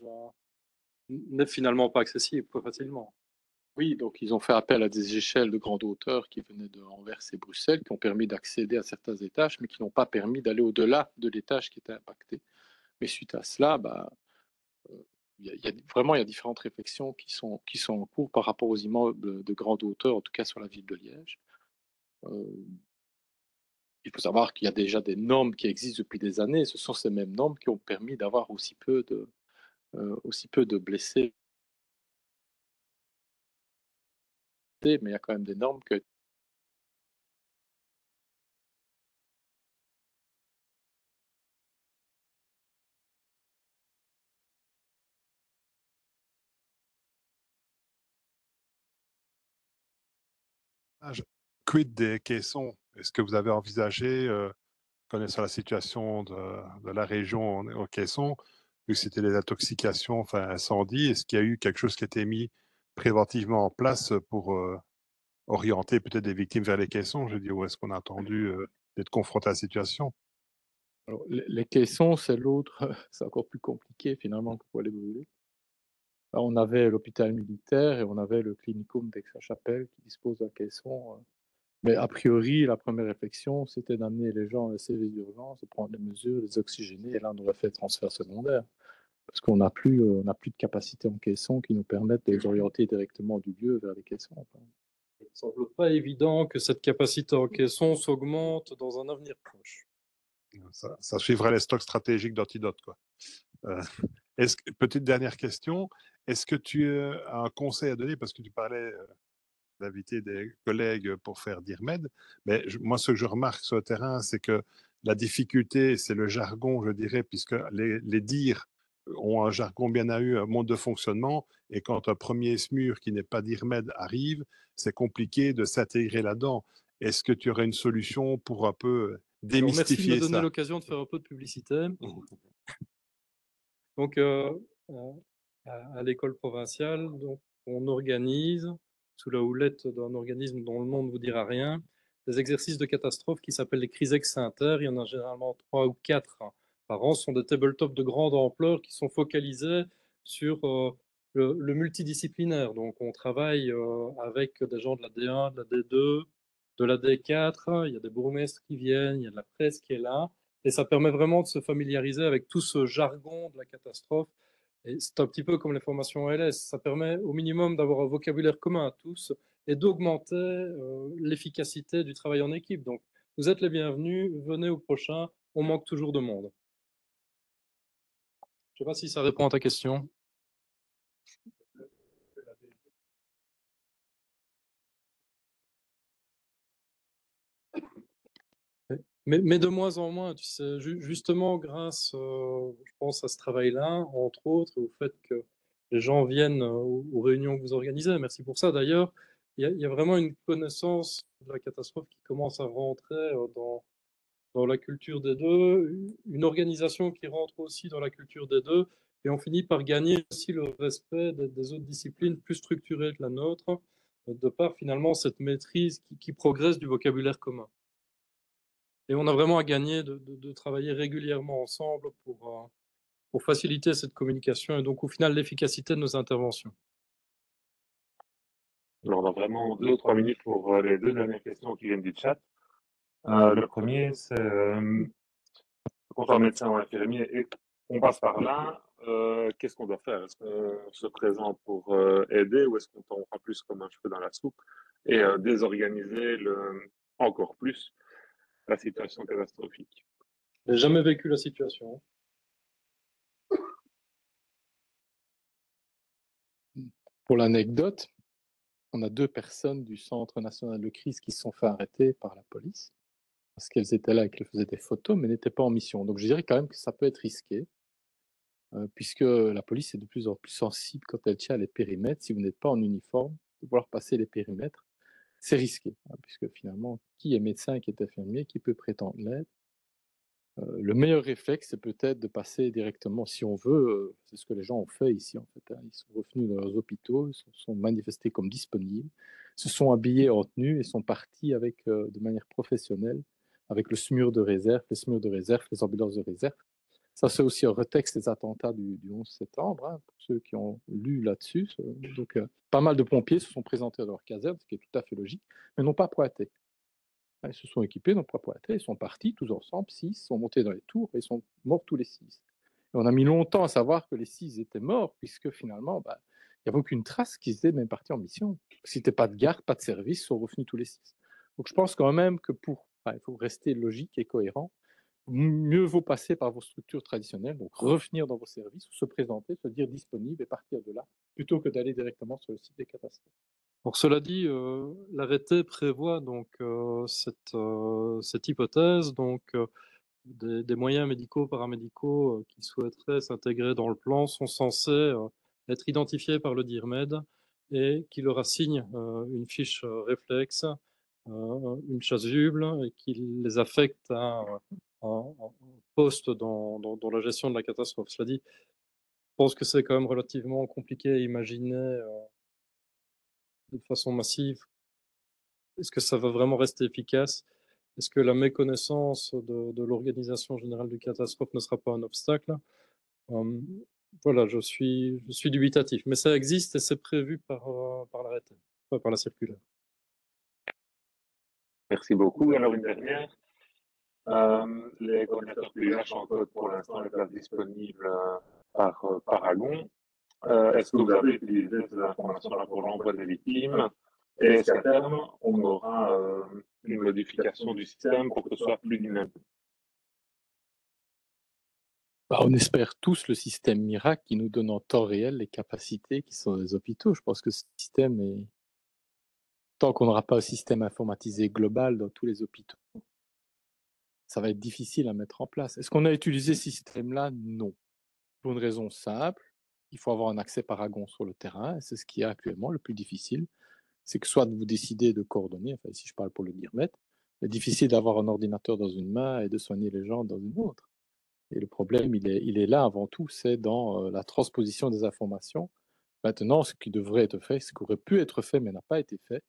n'est finalement pas accessible très facilement. Oui, donc ils ont fait appel à des échelles de grande hauteur qui venaient de Anvers et Bruxelles, qui ont permis d'accéder à certains étages, mais qui n'ont pas permis d'aller au-delà de l'étage qui était impacté. Mais suite à cela, vraiment, il y a différentes réflexions qui sont en cours par rapport aux immeubles de grande hauteur, en tout cas sur la ville de Liège. Il faut savoir qu'il y a déjà des normes qui existent depuis des années. Ce sont ces mêmes normes qui ont permis d'avoir aussi peu de blessés. Mais il y a quand même des normes que Quid des caissons? Est-ce que vous avez envisagé, connaissant la situation de la région aux caissons, vu que c'était des intoxications, enfin incendies, est-ce qu'il y a eu quelque chose qui a été mis préventivement en place pour orienter peut-être des victimes vers les caissons? Je veux dire, où est-ce qu'on a attendu d'être confronté à la situation? Alors, les caissons, c'est l'autre, c'est encore plus compliqué finalement que pour les brûler. Là, on avait l'hôpital militaire et on avait le clinicum d'Aix-la-Chapelle qui dispose d'un caisson Mais a priori, la première réflexion, c'était d'amener les gens à la service d'urgence, de prendre les mesures, les oxygéner, et là, on aurait fait transfert secondaire. Parce qu'on n'a plus de capacité en caisson qui nous permettent de les orienter directement du lieu vers les caissons. Il ne semble pas évident que cette capacité en caisson s'augmente dans un avenir proche. Ça suivrait les stocks stratégiques d'antidote, quoi. Petite dernière question, est-ce que tu as un conseil à donner, parce que tu parlais d'inviter des collègues pour faire d'IRMED, mais moi, ce que je remarque sur le terrain, c'est que la difficulté, c'est le jargon, je dirais, puisque les dires ont un jargon bien à eux, un mode de fonctionnement, et quand un premier SMUR qui n'est pas d'IRMED arrive, c'est compliqué de s'intégrer là-dedans. Est-ce que tu aurais une solution pour un peu démystifier ça? Merci de me donner l'occasion de faire un peu de publicité. Donc, à l'école provinciale, donc, on organise, sous la houlette d'un organisme dont le nom ne vous dira rien, des exercices de catastrophe qui s'appellent les Crisex Inter. Il y en a généralement 3 ou 4 par an. Ce sont des tabletops de grande ampleur qui sont focalisés sur le multidisciplinaire. Donc, on travaille avec des gens de la D1, de la D2, de la D4. Il y a des bourgmestres qui viennent, il y a de la presse qui est là. Et ça permet vraiment de se familiariser avec tout ce jargon de la catastrophe. Et c'est un petit peu comme les formations LS. Ça permet au minimum d'avoir un vocabulaire commun à tous et d'augmenter l'efficacité du travail en équipe. Donc, vous êtes les bienvenus. Venez au prochain. On manque toujours de monde. Je ne sais pas si ça répond à ta question. Mais de moins en moins, tu sais, justement grâce, je pense, à ce travail-là, entre autres, au fait que les gens viennent aux réunions que vous organisez. Merci pour ça. D'ailleurs, il y a vraiment une connaissance de la catastrophe qui commence à rentrer dans la culture des deux, une organisation qui rentre aussi dans la culture des deux, et on finit par gagner aussi le respect des autres disciplines plus structurées que la nôtre, de par finalement cette maîtrise qui progresse du vocabulaire commun. Et on a vraiment à gagner de travailler régulièrement ensemble pour faciliter cette communication et donc au final l'efficacité de nos interventions. Alors, on a vraiment 2 ou 3 minutes pour les 2 dernières questions qui viennent du chat. Le premier, c'est quand on est médecin ou infirmier et qu'on passe par là, qu'est-ce qu'on doit faire? Est-ce qu'on se présente pour aider ou est-ce qu'on tombera plus comme un cheveu dans la soupe et désorganiser encore plus la situation catastrophique? Je n'ai jamais vécu la situation. Pour l'anecdote, on a 2 personnes du Centre national de crise qui se sont fait arrêter par la police parce qu'elles étaient là et qu'elles faisaient des photos, mais n'étaient pas en mission. Donc je dirais quand même que ça peut être risqué, puisque la police est de plus en plus sensible quand elle tient les périmètres. Si vous n'êtes pas en uniforme, de vouloir passer les périmètres, c'est risqué, puisque finalement, qui est médecin, qui est infirmier, qui peut prétendre l'être? Le meilleur réflexe, c'est peut-être de passer directement, si on veut, c'est ce que les gens ont fait ici en fait. Ils sont revenus dans leurs hôpitaux, ils se sont manifestés comme disponibles, se sont habillés en tenue et sont partis avec, de manière professionnelle, avec le SMUR de réserve, les SMUR de réserve, les ambulances de réserve. Ça, c'est aussi un retexte des attentats du 11 septembre, pour ceux qui ont lu là-dessus. Donc, pas mal de pompiers se sont présentés à leur caserne, ce qui est tout à fait logique, mais n'ont pas pointé. Ils se sont équipés, n'ont pas pointé, ils sont partis tous ensemble, 6, sont montés dans les tours et ils sont morts tous les 6. Et on a mis longtemps à savoir que les 6 étaient morts, puisque finalement, il n'y avait aucune trace qu'ils étaient même partis en mission. Si n'était pas de garde, pas de service, ils sont revenus tous les 6. Donc je pense quand même que il faut rester logique et cohérent. Mieux vaut passer par vos structures traditionnelles, donc revenir dans vos services, se présenter, se dire disponible et partir de là, plutôt que d'aller directement sur le site des catastrophes. Pour cela dit, l'arrêté prévoit donc cette hypothèse, donc des moyens médicaux, paramédicaux qui souhaiteraient s'intégrer dans le plan sont censés être identifiés par le DIRMED et qui leur assigne une fiche réflexe, une chasuble et qui les affecte à un poste dans la gestion de la catastrophe. Cela dit, je pense que c'est quand même relativement compliqué à imaginer de façon massive. Est-ce que ça va vraiment rester efficace? Est-ce que la méconnaissance de l'organisation générale du catastrophe ne sera pas un obstacle? Voilà, je suis dubitatif, mais ça existe et c'est prévu par l'arrêté, pas par la circulaire. Merci beaucoup. Alors, une dernière. Les coordinateurs PUH encodent pour l'instant les places disponibles par Paragon. Est-ce que vous avez utilisé ces informations-là pour l'envoi des victimes? Et est-ce qu'à terme, on aura une modification du système pour que ce soit plus dynamique? On espère tous le système miracle qui nous donne en temps réel les capacités qui sont des hôpitaux. Je pense que ce système est... Tant qu'on n'aura pas un système informatisé global dans tous les hôpitaux, ça va être difficile à mettre en place. Est-ce qu'on a utilisé ce système-là? Non. Pour une raison simple, il faut avoir un accès Paragon sur le terrain, et c'est ce qui est actuellement le plus difficile. C'est que soit vous décidez de coordonner, enfin ici je parle pour le DIRMET, c'est difficile d'avoir un ordinateur dans une main et de soigner les gens dans une autre. Et le problème, il est là avant tout, c'est dans la transposition des informations. Maintenant, ce qui devrait être fait, ce qui aurait pu être fait mais n'a pas été fait,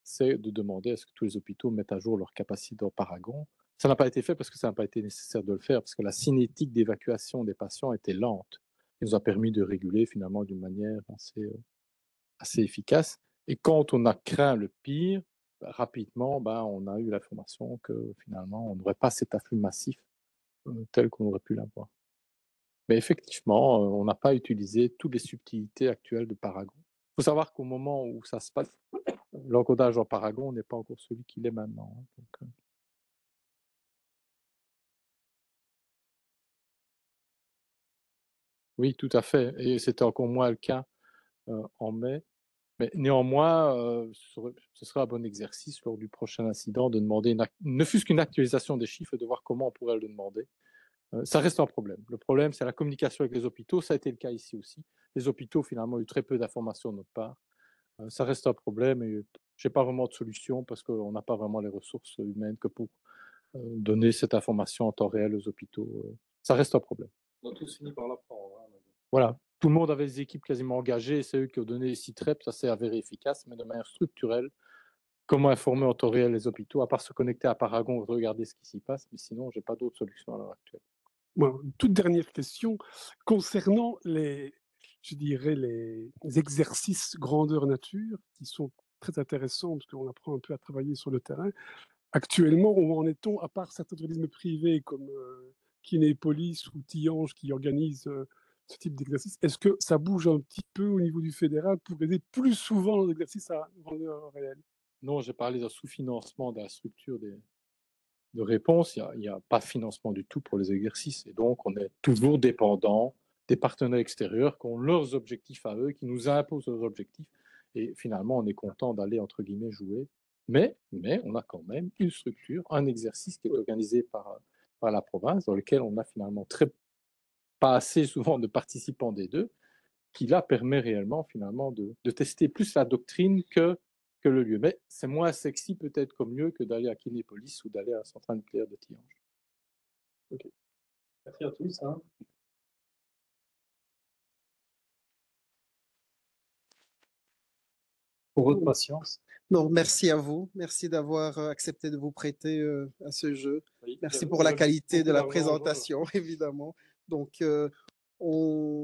c'est de demander à ce que tous les hôpitaux mettent à jour leur capacité en Paragon. Ça n'a pas été fait parce que ça n'a pas été nécessaire de le faire, parce que la cinétique d'évacuation des patients était lente. Il nous a permis de réguler finalement d'une manière assez efficace. Et quand on a craint le pire, rapidement, on a eu l'information que finalement, on n'aurait pas cet afflux massif tel qu'on aurait pu l'avoir. Mais effectivement, on n'a pas utilisé toutes les subtilités actuelles de Paragon. Il faut savoir qu'au moment où ça se passe, l'encodage en Paragon n'est pas encore celui qu'il est maintenant. Donc, oui, tout à fait. Et c'était encore moins le cas en mai. Mais néanmoins, ce serait un bon exercice lors du prochain incident de demander ne fût-ce qu'une actualisation des chiffres et de voir comment on pourrait le demander. Ça reste un problème. Le problème, c'est la communication avec les hôpitaux. Ça a été le cas ici aussi. Les hôpitaux, finalement, ont eu très peu d'informations de notre part. Ça reste un problème et je n'ai pas vraiment de solution parce qu'on n'a pas vraiment les ressources humaines que pour donner cette information en temps réel aux hôpitaux. Ça reste un problème. On a tous fini par l'apprendre. Hein. Voilà. Tout le monde avait des équipes quasiment engagées. C'est eux qui ont donné les sites REP. Ça s'est avéré efficace, mais de manière structurelle. Comment informer en temps réel les hôpitaux, à part se connecter à Paragon et regarder ce qui s'y passe, mais sinon, je n'ai pas d'autre solution à l'heure actuelle. Bon, une toute dernière question concernant les exercices grandeur nature qui sont très intéressants parce qu'on apprend un peu à travailler sur le terrain. Actuellement, où en est-on, à part certains organismes privés comme Kinépolis ou Tihange qui organisent ce type d'exercice, est-ce que ça bouge un petit peu au niveau du fédéral pour aider plus souvent les exercices à grandeur réelle? Non, j'ai parlé d'un sous-financement de la structure de réponse. Il n'y a pas de financement du tout pour les exercices. Et donc, on est toujours dépendant des partenaires extérieurs qui ont leurs objectifs à eux, qui nous imposent leurs objectifs. Et finalement, on est content d'aller, entre guillemets, jouer. Mais on a quand même une structure, un exercice qui est organisé par la province, dans lequel on a finalement pas assez souvent de participants des deux, qui là permet réellement finalement de tester plus la doctrine que le lieu. Mais c'est moins sexy peut-être comme lieu que d'aller à Kinépolis ou d'aller à la centrale nucléaire de Tihange. Ok. Merci à tous. Hein. Pour votre patience. Non, merci à vous. Merci d'avoir accepté de vous prêter à ce jeu. Oui, merci pour la qualité de la présentation, évidemment. Donc, on